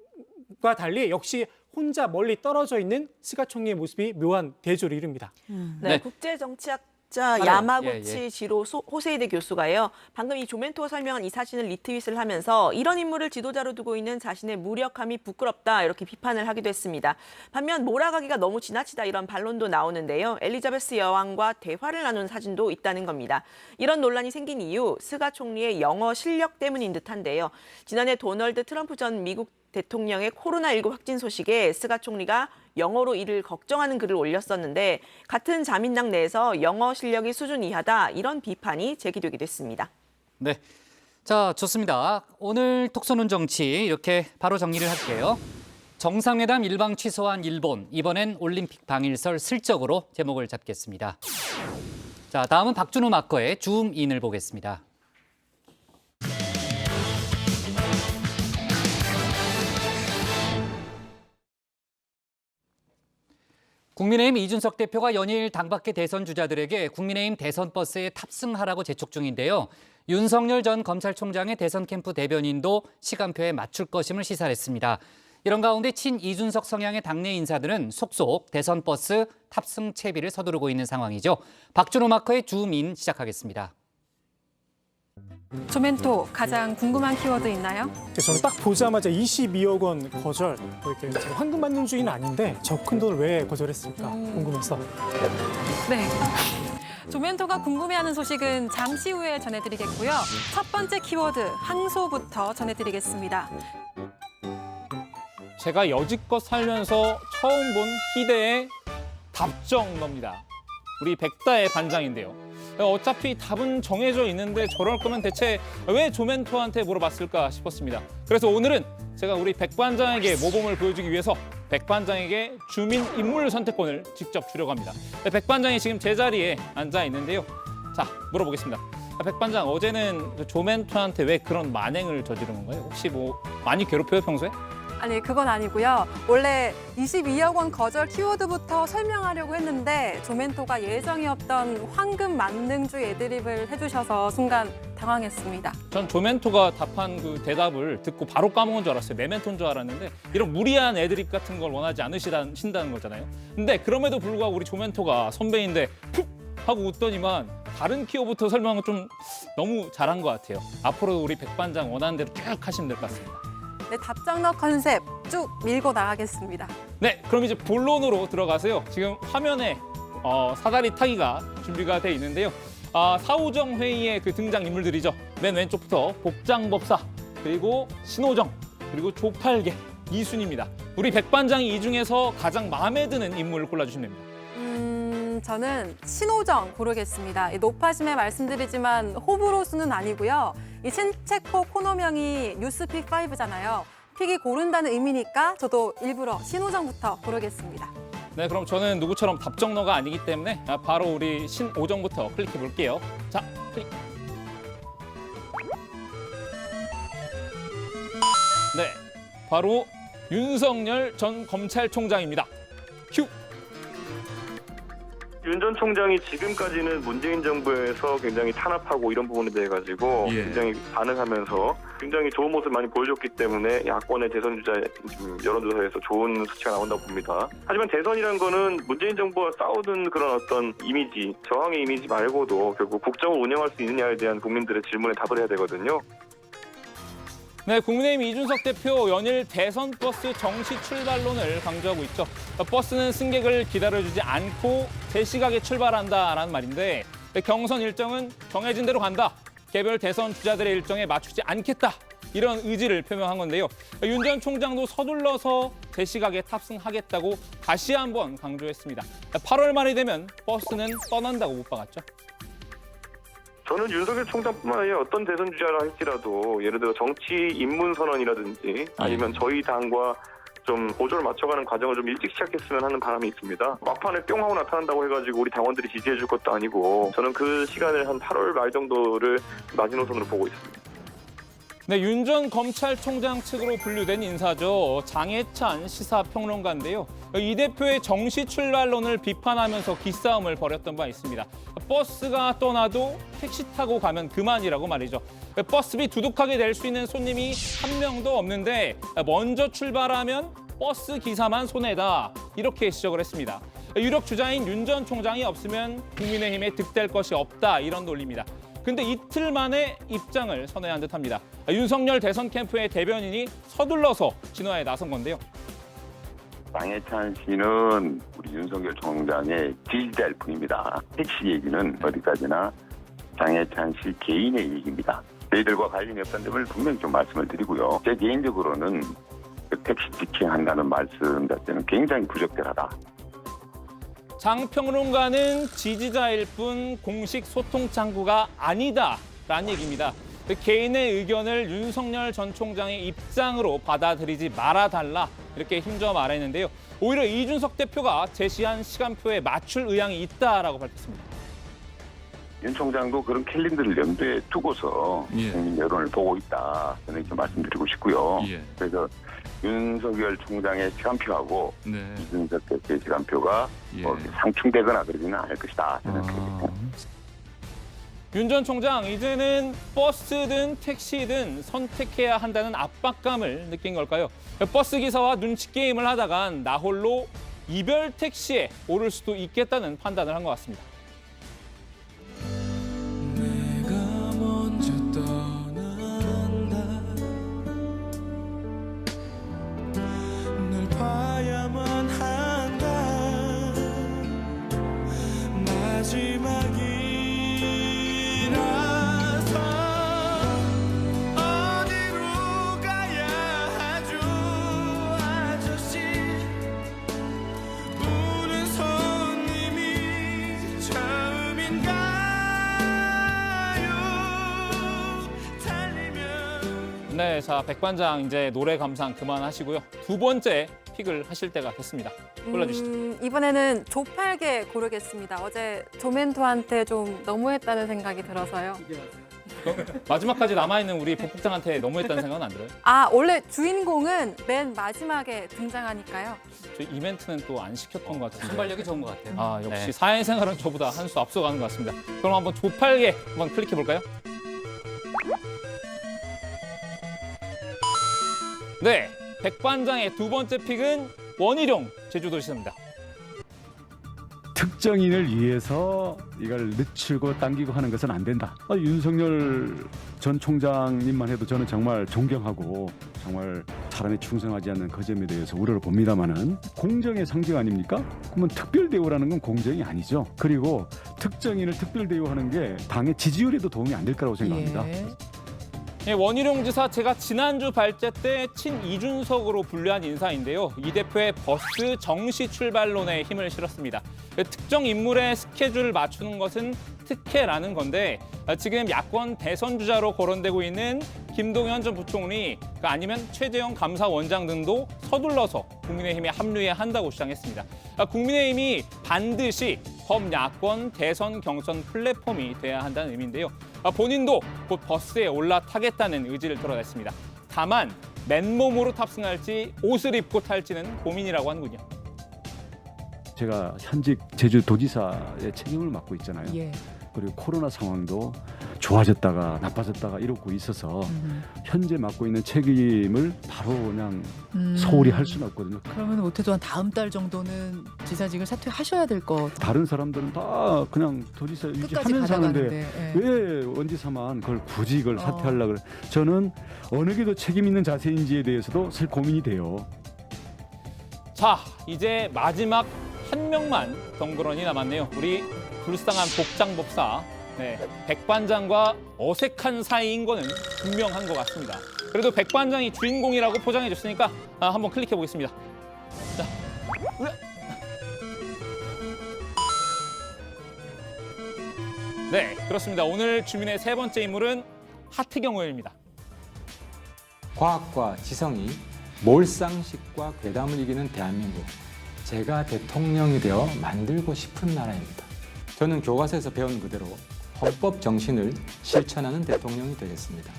달리 역시 혼자 멀리 떨어져 있는 스가 총리의 모습이 묘한 대조를 이룹니다. 네, 국제정치학자 야마구치 지로 호세이데 교수가요. 방금 이 조멘토가 설명한 이 사진을 리트윗을 하면서 이런 인물을 지도자로 두고 있는 자신의 무력함이 부끄럽다 이렇게 비판을 하기도 했습니다. 반면 몰아가기가 너무 지나치다 이런 반론도 나오는데요. 엘리자베스 여왕과 대화를 나눈 사진도 있다는 겁니다. 이런 논란이 생긴 이유 스가 총리의 영어 실력 때문인 듯한데요. 지난해 도널드 트럼프 전 미국 대통령의 코로나19 확진 소식에 스가 총리가 영어로 이를 걱정하는 글을 올렸었는데 같은 자민당 내에서 영어 실력이 수준 이하다 이런 비판이 제기되기도 했습니다. 네, 자, 좋습니다. 오늘 톡쏘는 정치 이렇게 바로 정리를 할게요. 정상회담 일방 취소한 일본, 이번엔 올림픽 방일설 슬쩍으로 제목을 잡겠습니다. 자, 다음은 박준호 마커의 줌인을 보겠습니다. 국민의힘 이준석 대표가 연일 당밖의 대선 주자들에게 국민의힘 대선 버스에 탑승하라고 재촉 중인데요. 윤석열 전 검찰총장의 대선 캠프 대변인도 시간표에 맞출 것임을 시사했습니다. 이런 가운데 친 이준석 성향의 당내 인사들은 속속 대선 버스 탑승 채비를 서두르고 있는 상황이죠. 박준호 마커의 줌인 시작하겠습니다. 조멘토 가장 궁금한 키워드 있나요? 저는 딱 보자마자 22억 원 거절. 이렇게 제가 황금 받는 주인은 아닌데 저 큰 돈을 왜 거절했을까 궁금해서. 네. 조멘토가 궁금해하는 소식은 잠시 후에 전해드리겠고요. 첫 번째 키워드 항소부터 전해드리겠습니다. 제가 여지껏 살면서 처음 본 희대의 답정너입니다. 우리 백다의 반장인데요. 어차피 답은 정해져 있는데 저럴 거면 대체 왜 조멘토한테 물어봤을까 싶었습니다. 그래서 오늘은 제가 우리 백 반장에게 모범을 보여주기 위해서 백 반장에게 주민 인물 선택권을 직접 주려고 합니다. 백 반장이 지금 제자리에 앉아 있는데요. 자, 물어보겠습니다. 백 반장, 어제는 조멘토한테 왜 그런 만행을 저지른 건가요? 혹시 많이 괴롭혀요, 평소에? 아니, 그건 아니고요. 원래 22억 원 거절 키워드부터 설명하려고 했는데 조멘토가 예정이 없던 황금 만능주 애드립을 해주셔서 순간 당황했습니다. 전 조멘토가 답한 그 대답을 듣고 바로 까먹은 줄 알았어요. 메멘토인 줄 알았는데 이런 무리한 애드립 같은 걸 원하지 않으신다는 거잖아요. 근데 그럼에도 불구하고 우리 조멘토가 선배인데 푹 하고 웃더니만 다른 키워드부터 설명은 좀 너무 잘한 것 같아요. 앞으로 우리 백반장 원하는 대로 쭉 하시면 될 것 같습니다. 네, 답장너 컨셉 쭉 밀고 나가겠습니다. 네, 그럼 이제 본론으로 들어가세요. 지금 화면에 사다리 타기가 준비가 돼 있는데요. 사후정 회의의 그 등장 인물들이죠. 맨 왼쪽부터 복장법사, 그리고 신호정, 그리고 조팔계, 이순입니다. 우리 백반장이 이 중에서 가장 마음에 드는 인물을 골라주시면 됩니다. 저는 신호정 고르겠습니다. 높아심에 말씀드리지만 호불호수는 아니고요. 이 신체코 코너명이 뉴스픽 5잖아요. 픽이 고른다는 의미니까 저도 일부러 신호정부터 고르겠습니다. 네, 그럼 저는 누구처럼 답정너가 아니기 때문에 바로 우리 신오정부터 클릭해 볼게요. 자, 클릭. 네, 바로 윤석열 전 검찰총장입니다. 휴. 윤 전 총장이 지금까지는 문재인 정부에서 굉장히 탄압하고 이런 부분에 대해 가지고 굉장히 반응하면서 굉장히 좋은 모습을 많이 보여줬기 때문에 야권의 대선 주자 여론조사에서 좋은 수치가 나온다고 봅니다. 하지만 대선이란 거는 문재인 정부와 싸우는 그런 어떤 이미지, 저항의 이미지 말고도 결국 국정을 운영할 수 있느냐에 대한 국민들의 질문에 답을 해야 되거든요. 네, 국민의힘 이준석 대표 연일 대선 버스 정시 출발론을 강조하고 있죠. 버스는 승객을 기다려주지 않고 제 시각에 출발한다라는 말인데 경선 일정은 정해진 대로 간다. 개별 대선 주자들의 일정에 맞추지 않겠다. 이런 의지를 표명한 건데요. 윤 전 총장도 서둘러서 제 시각에 탑승하겠다고 다시 한번 강조했습니다. 8월 말이 되면 버스는 떠난다고 못 박았죠. 저는 윤석열 총장뿐만 아니라 어떤 대선 주자라 할지라도 예를 들어 정치 입문 선언이라든지 아니면 저희 당과 좀 보조를 맞춰가는 과정을 좀 일찍 시작했으면 하는 바람이 있습니다. 막판에 뿅 하고 나타난다고 해가지고 우리 당원들이 지지해 줄 것도 아니고 저는 그 시간을 한 8월 말 정도를 마지노선으로 보고 있습니다. 네, 윤 전 검찰총장 측으로 분류된 인사죠. 장해찬 시사평론가인데요. 이 대표의 정시 출발론을 비판하면서 기싸움을 벌였던 바 있습니다. 버스가 떠나도 택시 타고 가면 그만이라고 말이죠. 버스비 두둑하게 낼 수 있는 손님이 한 명도 없는데 먼저 출발하면 버스 기사만 손해다. 이렇게 지적을 했습니다. 유력 주자인 윤 전 총장이 없으면 국민의힘에 득될 것이 없다. 이런 논리입니다. 근데 이틀 만에 입장을 선회한 듯합니다. 윤석열 대선 캠프의 대변인이 서둘러서 진화에 나선 건데요. 장해찬 씨는 우리 윤석열 총장의 지지자일 뿐입니다. 택시 얘기는 어디까지나 장해찬 씨 개인의 얘기입니다. 저희들과 관련이 없다는 점을 분명히 좀 말씀을 드리고요. 제 개인적으로는 택시 직행한다는 말씀 자체는 굉장히 부적절하다. 장 평론가는 지지자일 뿐 공식 소통 창구가 아니다라는 얘기입니다. 개인의 의견을 윤석열 전 총장의 입장으로 받아들이지 말아달라 이렇게 힘줘어 말했는데요. 오히려 이준석 대표가 제시한 시간표에 맞출 의향이 있다라고 밝혔습니다. 윤 총장도 그런 캘린더를 염두에 두고서 국민 여론을 보고 있다. 저는 이렇게 말씀드리고 싶고요. 그래서 윤석열 총장의 시간표하고 이준석 대표의 시간표가 상충되거나 그러지는 않을 것이다. 저는 그렇게 생각합니다. 윤 전 총장, 이제는 버스든 택시든 선택해야 한다는 압박감을 느낀 걸까요? 버스 기사와 눈치 게임을 하다간 나 홀로 이별 택시에 오를 수도 있겠다는 판단을 한 것 같습니다. 봐야만 한다 마지막이라서 어디로 가야 하죠 아저씨 우는 손님이 처음인가요 달리면 네, 자 백반장 이제 노래 감상 그만하시고요. 두 번째 픽을 하실 때가 됐습니다. 골라주시죠. 이번에는 조팔계 고르겠습니다. 어제 조멘토한테 좀 너무했다는 생각이 들어서요. 마지막까지 남아있는 우리 복국장한테 너무했다는 생각은 안 들어요? 아, 원래 주인공은 맨 마지막에 등장하니까요. 저 이벤트는 또 안 시켰던 것 같은데. 순발력이 좋은 것 같아요. 아, 역시 네. 사회생활은 저보다 한 수 앞서가는 것 같습니다. 그럼 한번 조팔계 한번 클릭해 볼까요? 네, 백반장의 두 번째 픽은 원희룡 제주도지사입니다. 특정인을 위해서 이걸 늦추고 당기고 하는 것은 안 된다. 윤석열 전 총장님만 해도 저는 정말 존경하고 정말 사람이 충성하지 않는 그 점에 대해서 우려를 봅니다만은 공정의 상징 아닙니까? 그러면 특별 대우라는 건 공정이 아니죠. 그리고 특정인을 특별 대우하는 게 당의 지지율에도 도움이 안 될 거라고 생각합니다. 예, 원희룡 지사 제가 지난주 발제 때 친이준석으로 분류한 인사인데요. 이 대표의 버스 정시 출발론에 힘을 실었습니다. 특정 인물의 스케줄을 맞추는 것은 특혜라는 건데 지금 야권 대선 주자로 거론되고 있는 김동연 전 부총리 아니면 최재형 감사원장 등도 서둘러서 국민의힘에 합류해야 한다고 주장했습니다. 국민의힘이 반드시 범야권 대선 경선 플랫폼이 돼야 한다는 의미인데요. 본인도 곧 버스에 올라타겠다는 의지를 드러냈습니다. 다만 맨몸으로 탑승할지 옷을 입고 탈지는 고민이라고 하는군요. 제가 현직 제주도지사의 책임을 맡고 있잖아요. 그리고 코로나 상황도 좋아졌다가 나빠졌다가 이러고 있어서 현재 맡고 있는 책임을 바로 그냥 소홀히 할 수는 없거든요. 그러면 못해도 한 다음 달 정도는 지사직을 사퇴하셔야 될 것. 다른 사람들은 다 그냥 도지사 유지하면서 하는데 왜 원지사만 그걸 굳이 이걸 사퇴하려고 그래. 저는 어느 게 더 책임 있는 자세인지에 대해서도 슬 고민이 돼요. 자, 이제 마지막 한 명만 덩그러니 남았네요. 우리 불쌍한 복장법사. 네, 백반장과 어색한 사이인 거는 분명한 것 같습니다. 그래도 백반장이 주인공이라고 포장해 줬으니까 한번 클릭해 보겠습니다. 자, 네, 그렇습니다. 오늘 주민의 세 번째 인물은 하태경 의원입니다. 과학과 지성이 몰상식과 괴담을 이기는 대한민국. 제가 대통령이 되어 만들고 싶은 나라입니다. 저는 교과서에서 배운 그대로 헌법 정신을 실천하는 대통령이 되겠습니다.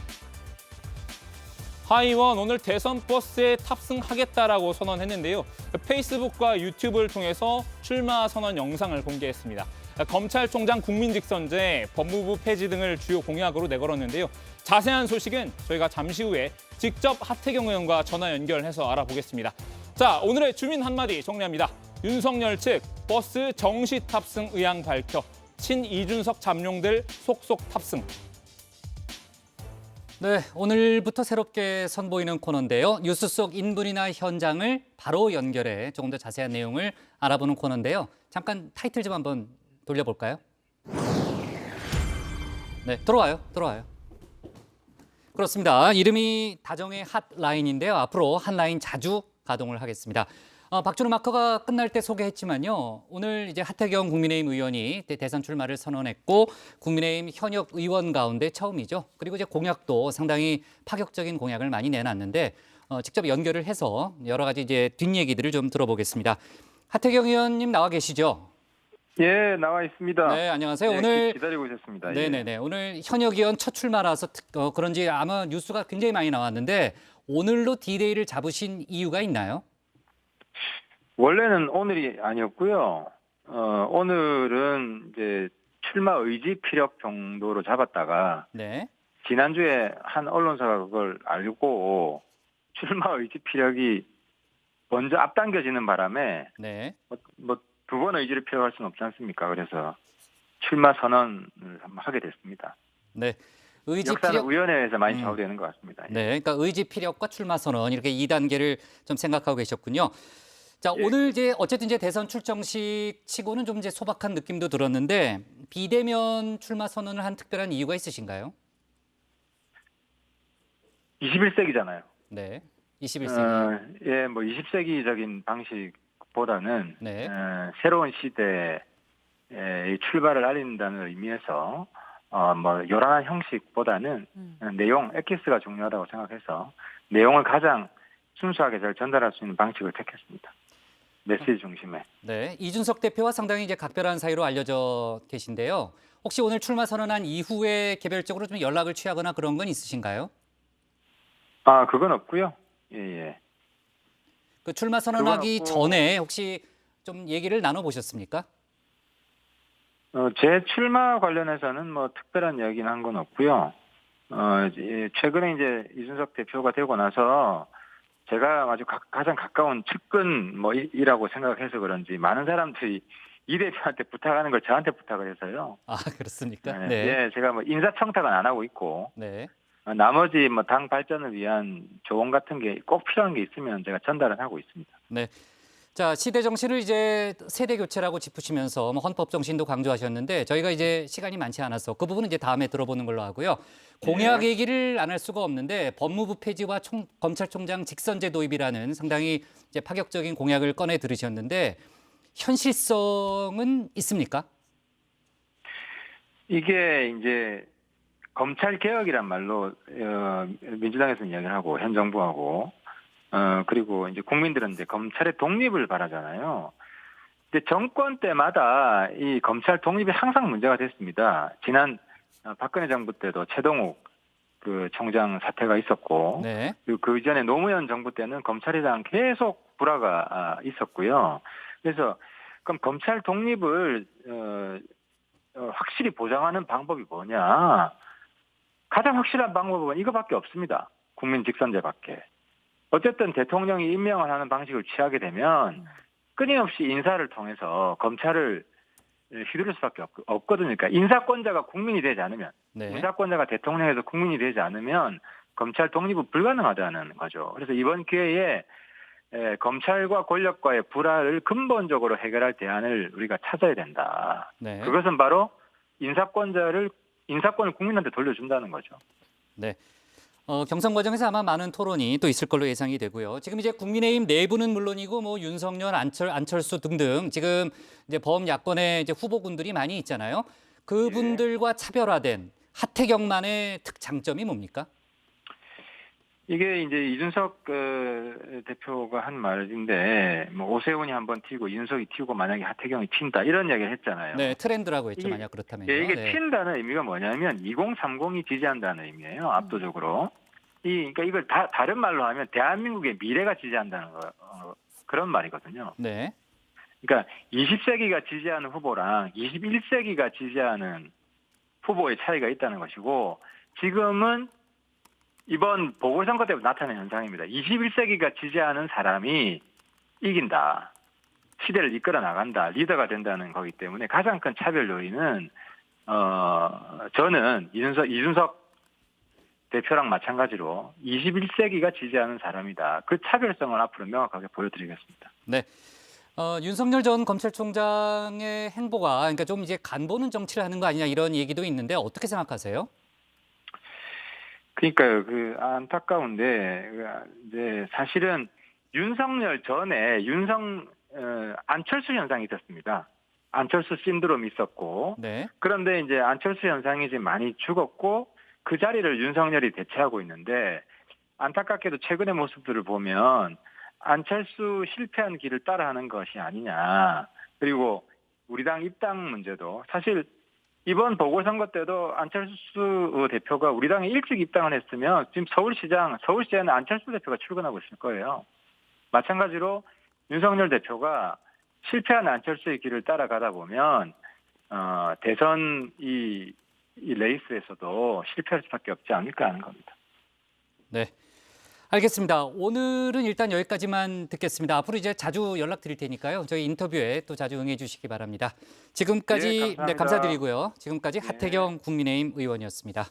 하 의원 오늘 대선 버스에 탑승하겠다라고 선언했는데요. 페이스북과 유튜브를 통해서 출마 선언 영상을 공개했습니다. 검찰총장 국민직선제, 법무부 폐지 등을 주요 공약으로 내걸었는데요. 자세한 소식은 저희가 잠시 후에 직접 하태경 의원과 전화 연결해서 알아보겠습니다. 자, 오늘의 주민 한마디 정리합니다. 윤석열 측 버스 정시 탑승 의향 밝혀 친이준석 잠룡들 속속 탑승. 네, 오늘부터 새롭게 선보이는 코너인데요. 뉴스 속 인물이나 현장을 바로 연결해 조금 더 자세한 내용을 알아보는 코너인데요. 잠깐 타이틀 좀 한번 돌려볼까요? 네, 들어와요. 그렇습니다. 이름이 다정의 핫라인인데요. 앞으로 핫라인 자주 가동을 하겠습니다. 박준호 마커가 끝날 때 소개했지만요. 오늘 이제 하태경 국민의힘 의원이 대선 출마를 선언했고 국민의힘 현역 의원 가운데 처음이죠. 그리고 이제 공약도 상당히 파격적인 공약을 많이 내놨는데 직접 연결을 해서 여러 가지 이제 뒷얘기들을 좀 들어보겠습니다. 하태경 의원님 나와 계시죠? 예, 나와 있습니다. 네, 안녕하세요. 네, 오늘 기다리고 있었습니다. 네네네. 오늘 현역 의원 첫 출마라서 그런지 아마 뉴스가 굉장히 많이 나왔는데 오늘로 D-Day를 잡으신 이유가 있나요? 원래는 오늘이 아니었고요. 오늘은 이제 출마 의지 피력 정도로 잡았다가 네. 지난주에 한 언론사가 그걸 알고 출마 의지 피력이 먼저 앞당겨지는 바람에 네. 뭐 두 번 의지를 피력할 수는 없지 않습니까? 그래서 출마 선언을 한번 하게 됐습니다. 네. 의지 역사는 피력 위원회에서 많이 좌우되는 것 같습니다. 네. 그러니까 의지 피력과 출마 선언 이렇게 2단계를 좀 생각하고 계셨군요. 자, 오늘 이제 어쨌든 이제 대선 출정식 치고는 좀 이제 소박한 느낌도 들었는데 비대면 출마 선언을 한 특별한 이유가 있으신가요? 21세기잖아요. 네. 21세기. 예, 뭐 20세기적인 방식보다는 네. 새로운 시대의 출발을 알린다는 의미에서 뭐 요란한 형식보다는 내용, 엑기스가 중요하다고 생각해서 내용을 가장 순수하게 잘 전달할 수 있는 방식을 택했습니다. 메시지 중심에. 네, 이준석 대표와 상당히 이제 각별한 사이로 알려져 계신데요. 혹시 오늘 출마 선언한 이후에 개별적으로 좀 연락을 취하거나 그런 건 있으신가요? 아, 그건 없고요. 예. 그 출마 선언하기 그건 없고, 전에 혹시 좀 얘기를 나눠보셨습니까? 제 출마 관련해서는 뭐 특별한 이야기는 한 건 없고요. 최근에 이제 이준석 대표가 되고 나서 제가 아주 가장 가까운 측근 이라고 생각해서 그런지 많은 사람들이 이 대표한테 부탁하는 걸 저한테 부탁을 해서요. 아, 그렇습니까? 네. 네. 예, 제가 뭐 인사청탁은 안 하고 있고, 네. 나머지 뭐 당 발전을 위한 조언 같은 게 꼭 필요한 게 있으면 제가 전달은 하고 있습니다. 네. 자, 시대 정신을 이제 세대 교체라고 짚으시면서 뭐 헌법 정신도 강조하셨는데 저희가 이제 시간이 많지 않아서 그 부분은 이제 다음에 들어보는 걸로 하고요. 공약 얘기를 안 할 수가 없는데 법무부 폐지와 검찰총장 직선제 도입이라는 상당히 이제 파격적인 공약을 꺼내 들으셨는데 현실성은 있습니까? 이게 이제 검찰 개혁이란 말로 민주당에서는 이야기를 하고 현 정부하고 그리고 이제 국민들은 이제 검찰의 독립을 바라잖아요. 근데 정권 때마다 이 검찰 독립이 항상 문제가 됐습니다. 지난 박근혜 정부 때도 최동욱 그 총장 사태가 있었고, 네. 그리고 그 이전에 노무현 정부 때는 검찰에 대한 계속 불화가 있었고요. 그래서 그럼 검찰 독립을 확실히 보장하는 방법이 뭐냐? 가장 확실한 방법은 이거밖에 없습니다. 국민 직선제밖에. 어쨌든 대통령이 임명을 하는 방식을 취하게 되면 끊임없이 인사를 통해서 검찰을 휘두를 수밖에 없거든요. 그러니까 인사권자가 국민이 되지 않으면, 네. 인사권자가 대통령에서 국민이 되지 않으면 검찰 독립은 불가능하다는 거죠. 그래서 이번 기회에 검찰과 권력과의 불화를 근본적으로 해결할 대안을 우리가 찾아야 된다. 네. 그것은 바로 인사권을 국민한테 돌려준다는 거죠. 네. 경선 과정에서 아마 많은 토론이 또 있을 걸로 예상이 되고요. 지금 이제 국민의힘 내부는 물론이고 뭐 윤석열, 안철수 등등 지금 이제 범야권의 이제 후보군들이 많이 있잖아요. 그분들과 차별화된 하태경만의 특장점이 뭡니까? 이게 이제 이준석 대표가 한 말인데, 뭐 오세훈이 한번 튀고 이준석이 튀고 만약에 하태경이 튄다 이런 이야기를 했잖아요. 네, 트렌드라고 했죠. 만약 그렇다면요. 이게 네. 튄다는 의미가 뭐냐면 2030이 지지한다는 의미예요. 압도적으로. 그러니까 이걸 다른 말로 하면 대한민국의 미래가 지지한다는 그런 말이거든요. 네. 그러니까 20세기가 지지하는 후보랑 21세기가 지지하는 후보의 차이가 있다는 것이고, 지금은 이번 보궐선거 때 나타난 현상입니다. 21세기가 지지하는 사람이 이긴다. 시대를 이끌어 나간다. 리더가 된다는 거기 때문에 가장 큰 차별 요인은 저는 이준석 대표랑 마찬가지로 21세기가 지지하는 사람이다. 그 차별성을 앞으로 명확하게 보여드리겠습니다. 네. 윤석열 전 검찰총장의 행보가 그러니까 좀 이제 간보는 정치를 하는 거 아니냐 이런 얘기도 있는데 어떻게 생각하세요? 그러니까요, 안타까운데, 이제 사실은 윤석열 전에 안철수 현상이 있었습니다. 안철수 신드롬이 있었고, 네. 그런데 이제 안철수 현상이 이제 많이 죽었고, 그 자리를 윤석열이 대체하고 있는데, 안타깝게도 최근의 모습들을 보면, 안철수 실패한 길을 따라하는 것이 아니냐. 그리고 우리 당 입당 문제도 사실 이번 보궐선거 때도 안철수 대표가 우리 당에 일찍 입당을 했으면 지금 서울시에는 안철수 대표가 출근하고 있을 거예요. 마찬가지로 윤석열 대표가 실패한 안철수의 길을 따라가다 보면 대선 이 레이스에서도 실패할 수밖에 없지 않을까 하는 겁니다. 네. 알겠습니다. 오늘은 일단 여기까지만 듣겠습니다. 앞으로 이제 자주 연락드릴 테니까요. 저희 인터뷰에 또 자주 응해 주시기 바랍니다. 지금까지 네, 감사드리고요. 지금까지 하태경 국민의힘 의원이었습니다.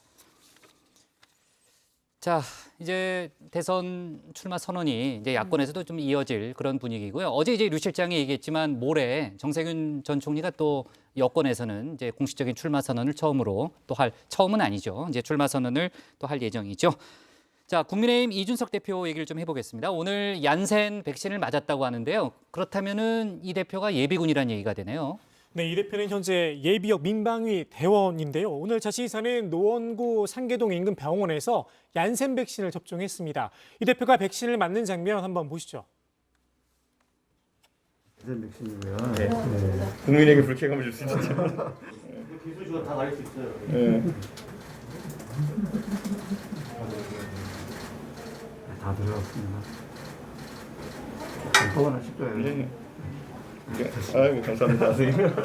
자, 이제 대선 출마 선언이 이제 야권에서도 좀 이어질 그런 분위기고요. 어제 이제 류 실장이 얘기했지만 모레 정세균 전 총리가 또 여권에서는 이제 공식적인 출마 선언을 처음은 아니죠. 이제 출마 선언을 또 할 예정이죠. 자, 국민의힘 이준석 대표 얘기를 좀 해보겠습니다. 오늘 얀센 백신을 맞았다고 하는데요. 그렇다면은 이 대표가 예비군이라는 얘기가 되네요. 네, 이 대표는 현재 예비역 민방위 대원인데요. 오늘 자신이 사는 노원구 상계동 인근 병원에서 얀센 백신을 접종했습니다. 이 대표가 백신을 맞는 장면 한번 보시죠. 얀센 백신이고요. 네. 국민에게 불쾌감을 줄 수 있죠. 기술주가 다 가릴 수 있어요. 네. 다 들어갔습니다. 한번 하십시오. 네. 아이고 감사합니다, 선생님.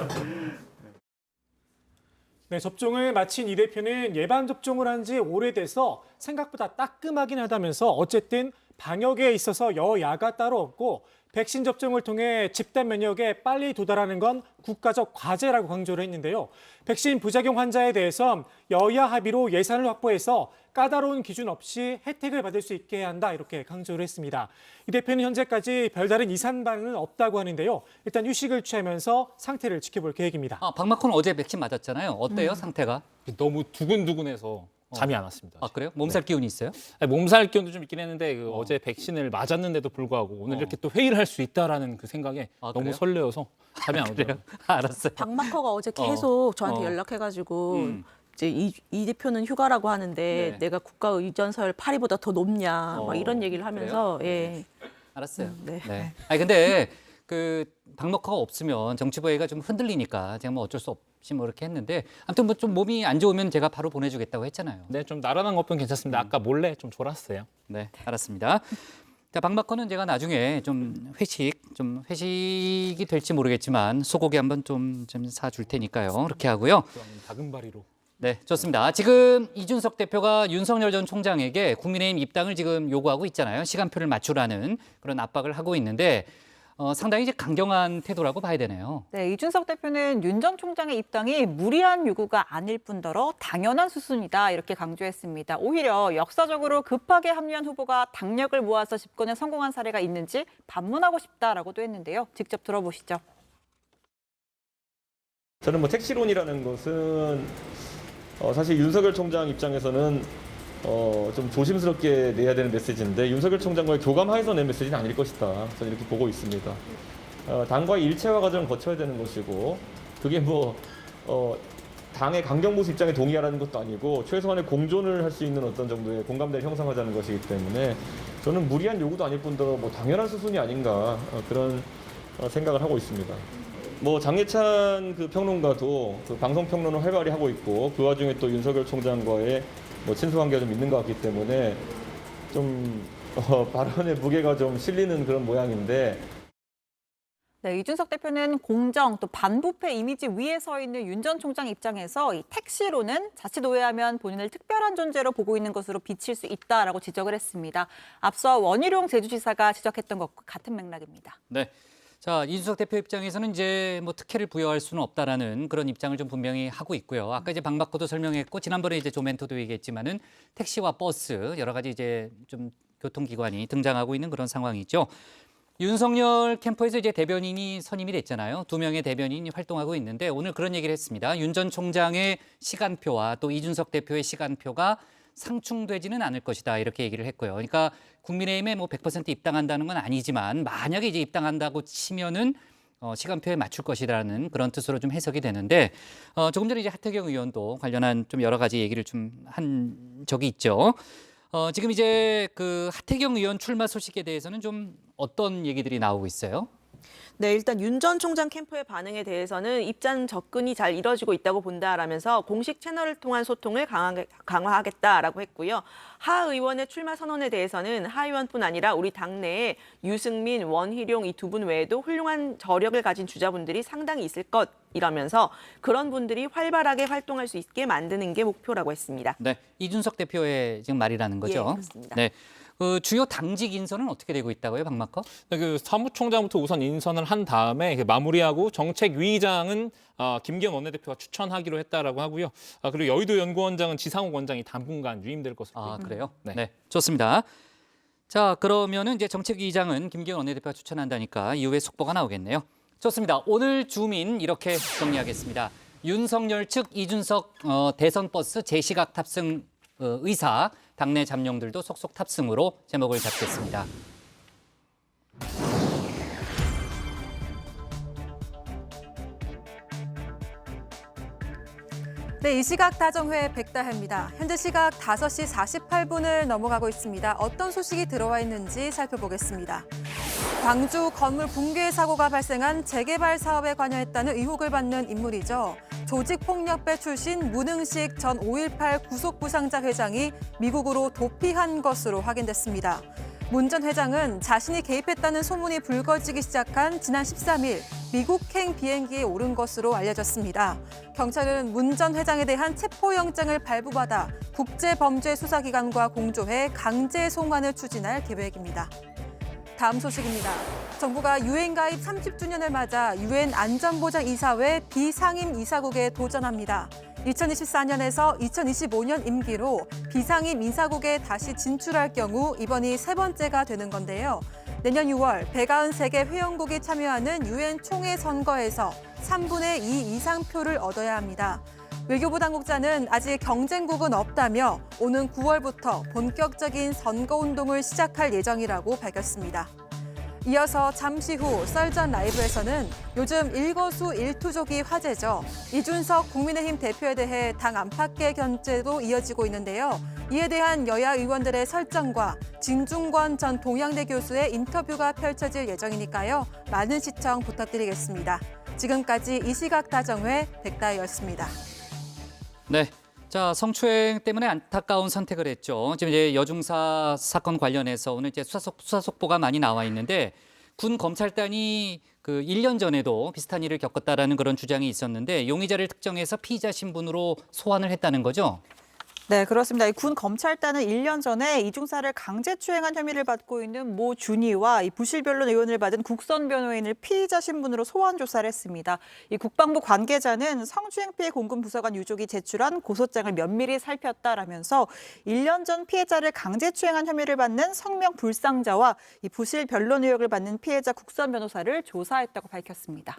네, 접종을 마친 이 대표는 예방 접종을 한 지 오래돼서 생각보다 따끔하긴 하다면서 어쨌든 방역에 있어서 여야가 따로 없고 백신 접종을 통해 집단 면역에 빨리 도달하는 건 국가적 과제라고 강조를 했는데요. 백신 부작용 환자에 대해서 여야 합의로 예산을 확보해서 까다로운 기준 없이 혜택을 받을 수 있게 해야 한다 이렇게 강조를 했습니다. 이 대표는 현재까지 별다른 이상 반응은 없다고 하는데요. 일단 휴식을 취하면서 상태를 지켜볼 계획입니다. 박마코는 어제 백신 맞았잖아요. 어때요, 상태가? 너무 두근두근해서 잠이 안 왔습니다. 아, 그래요? 몸살 기운이 있어요? 아니, 몸살 기운도 좀 있긴 했는데 어제 백신을 맞았는데도 불구하고 오늘 이렇게 또 회의를 할 수 있다라는 그 생각에 너무 그래요? 설레어서 잠이 안 오더라고요. 알았어요. 박마커가 어제 계속 저한테 어. 연락해가지고 이제 이 대표는 휴가라고 하는데 네. 내가 국가 의전설 8위보다 더 높냐 막 이런 얘기를 하면서 그래요? 예. 알았어요. 네. 네. 아니 근데 그 박마커가 없으면 정치부회가 좀 흔들리니까 제가 뭐 어쩔 수 없이 뭐 이렇게 했는데 아무튼 뭐 좀 몸이 안 좋으면 제가 바로 보내주겠다고 했잖아요. 네, 좀 나른한 것뿐 괜찮습니다. 아까 몰래 좀 졸았어요. 네, 알았습니다. 자, 박마커는 제가 나중에 좀 회식이 될지 모르겠지만 소고기 한번 좀 사줄 테니까요. 그렇게 하고요. 작은 바리로. 네, 좋습니다. 지금 이준석 대표가 윤석열 전 총장에게 국민의힘 입당을 지금 요구하고 있잖아요. 시간표를 맞추라는 그런 압박을 하고 있는데 상당히 이제 강경한 태도라고 봐야 되네요. 네, 이준석 대표는 윤 전 총장의 입당이 무리한 요구가 아닐 뿐더러 당연한 수순이다 이렇게 강조했습니다. 오히려 역사적으로 급하게 합류한 후보가 당력을 모아서 집권에 성공한 사례가 있는지 반문하고 싶다라고도 했는데요. 직접 들어보시죠. 저는 뭐 택시론이라는 것은 사실 윤석열 총장 입장에서는 좀 조심스럽게 내야 되는 메시지인데 윤석열 총장과의 교감하에서 낸 메시지는 아닐 것이다. 저는 이렇게 보고 있습니다. 당과의 일체화 과정을 거쳐야 되는 것이고 그게 뭐 당의 강경보수 입장에 동의하라는 것도 아니고 최소한의 공존을 할 수 있는 어떤 정도의 공감대를 형성하자는 것이기 때문에 저는 무리한 요구도 아닐 뿐더러 뭐 당연한 수순이 아닌가 그런 생각을 하고 있습니다. 뭐 장예찬 그 평론가도 그 방송 평론을 활발히 하고 있고 그 와중에 또 윤석열 총장과의 뭐 친소관계가 좀 있는 것 같기 때문에 좀 발언의 무게가 좀 실리는 그런 모양인데. 네, 이준석 대표는 공정 또 반부패 이미지 위에 서 있는 윤 전 총장 입장에서 이 택시로는 자칫 오해하면 본인을 특별한 존재로 보고 있는 것으로 비칠 수 있다라고 지적을 했습니다. 앞서 원희룡 제주지사가 지적했던 것과 같은 맥락입니다. 네. 자, 이준석 대표 입장에서는 이제 뭐 특혜를 부여할 수는 없다라는 그런 입장을 좀 분명히 하고 있고요. 아까 이제 박마커도 설명했고 지난번에 이제 조멘토도 얘기했지만은 택시와 버스 여러 가지 이제 좀 교통기관이 등장하고 있는 그런 상황이죠. 윤석열 캠프에서 이제 대변인이 선임이 됐잖아요. 2명의 대변인이 활동하고 있는데 오늘 그런 얘기를 했습니다. 윤 전 총장의 시간표와 또 이준석 대표의 시간표가 상충되지는 않을 것이다 이렇게 얘기를 했고요. 그러니까 국민의힘에 뭐 100% 입당한다는 건 아니지만 만약에 이제 입당한다고 치면은 시간표에 맞출 것이라는 그런 뜻으로 좀 해석이 되는데 조금 전에 이제 하태경 의원도 관련한 좀 여러 가지 얘기를 좀 한 적이 있죠. 지금 이제 그 하태경 의원 출마 소식에 대해서는 좀 어떤 얘기들이 나오고 있어요? 네, 일단 윤 전 총장 캠프의 반응에 대해서는 입장 접근이 잘 이뤄지고 있다고 본다라면서 공식 채널을 통한 소통을 강화하겠다라고 했고요. 하 의원의 출마 선언에 대해서는 하 의원뿐 아니라 우리 당내에 유승민, 원희룡 이 두 분 외에도 훌륭한 저력을 가진 주자분들이 상당히 있을 것이라면서 그런 분들이 활발하게 활동할 수 있게 만드는 게 목표라고 했습니다. 네, 이준석 대표의 지금 말이라는 거죠. 예, 그렇습니다. 네. 그 주요 당직 인선은 어떻게 되고 있다고요, 박마커? 네, 그 사무총장부터 우선 인선을 한 다음에 마무리하고 정책위의장은 김기현 원내대표가 추천하기로 했다라고 하고요. 그리고 여의도 연구원장은 지상욱 원장이 당분간 유임될 것으로 보입니다. 그래요? 네. 네, 좋습니다. 자, 그러면은 이제 정책위의장은 김기현 원내대표가 추천한다니까 이후에 속보가 나오겠네요. 좋습니다. 오늘 주민 이렇게 정리하겠습니다. 윤석열 측 이준석 대선 버스 제시각 탑승 의사, 당내 잠룡들도 속속 탑승으로 제목을 잡겠습니다. 네, 이 시각 다정회 백다혜입니다. 현재 시각 5시 48분을 넘어가고 있습니다. 어떤 소식이 들어와 있는지 살펴보겠습니다. 광주 건물 붕괴 사고가 발생한 재개발 사업에 관여했다는 의혹을 받는 인물이죠. 조직폭력배 출신 문흥식 전 5.18 구속부상자 회장이 미국으로 도피한 것으로 확인됐습니다. 문 전 회장은 자신이 개입했다는 소문이 불거지기 시작한 지난 13일 미국행 비행기에 오른 것으로 알려졌습니다. 경찰은 문 전 회장에 대한 체포영장을 발부받아 국제범죄수사기관과 공조해 강제 송환을 추진할 계획입니다. 다음 소식입니다. 정부가 유엔 가입 30주년을 맞아 유엔 안전보장이사회 비상임 이사국에 도전합니다. 2024년에서 2025년 임기로 비상임 이사국에 다시 진출할 경우 이번이 세 번째가 되는 건데요. 내년 6월 193개 회원국이 참여하는 유엔 총회 선거에서 3분의 2 이상 표를 얻어야 합니다. 외교부 당국자는 아직 경쟁국은 없다며 오는 9월부터 본격적인 선거운동을 시작할 예정이라고 밝혔습니다. 이어서 잠시 후 썰전 라이브에서는 요즘 일거수일투족이 화제죠. 이준석 국민의힘 대표에 대해 당 안팎의 견제도 이어지고 있는데요. 이에 대한 여야 의원들의 설전과 진중권 전 동양대 교수의 인터뷰가 펼쳐질 예정이니까요. 많은 시청 부탁드리겠습니다. 지금까지 이시각 다정회 백다희였습니다. 네. 자, 성추행 때문에 안타까운 선택을 했죠. 지금 이제 여중사 사건 관련해서 오늘 이제 수사 속보가 많이 나와 있는데 군 검찰단이 그 1년 전에도 비슷한 일을 겪었다라는 그런 주장이 있었는데 용의자를 특정해서 피의자 신분으로 소환을 했다는 거죠. 네, 그렇습니다. 이 군 검찰단은 1년 전에 이중사를 강제추행한 혐의를 받고 있는 모 준이와 이 부실변론 의원을 받은 국선 변호인을 피의자 신분으로 소환 조사를 했습니다. 이 국방부 관계자는 성추행 피해 공금 부서관 유족이 제출한 고소장을 면밀히 살폈다라면서 1년 전 피해자를 강제추행한 혐의를 받는 성명 불상자와 이 부실변론 의혹을 받는 피해자 국선 변호사를 조사했다고 밝혔습니다.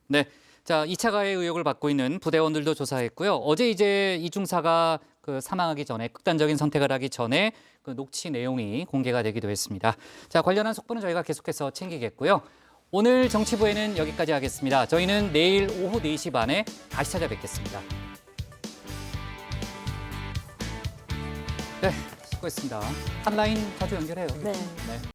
네. 자, 2차 가해 의혹을 받고 있는 부대원들도 조사했고요. 어제 이제 이중사가 그 사망하기 전에 극단적인 선택을 하기 전에 그 녹취 내용이 공개가 되기도 했습니다. 자, 관련한 속보는 저희가 계속해서 챙기겠고요. 오늘 정치부에는 여기까지 하겠습니다. 저희는 내일 오후 4시 반에 다시 찾아뵙겠습니다. 네, 수고했습니다. 한라인 자주 연결해요. 네.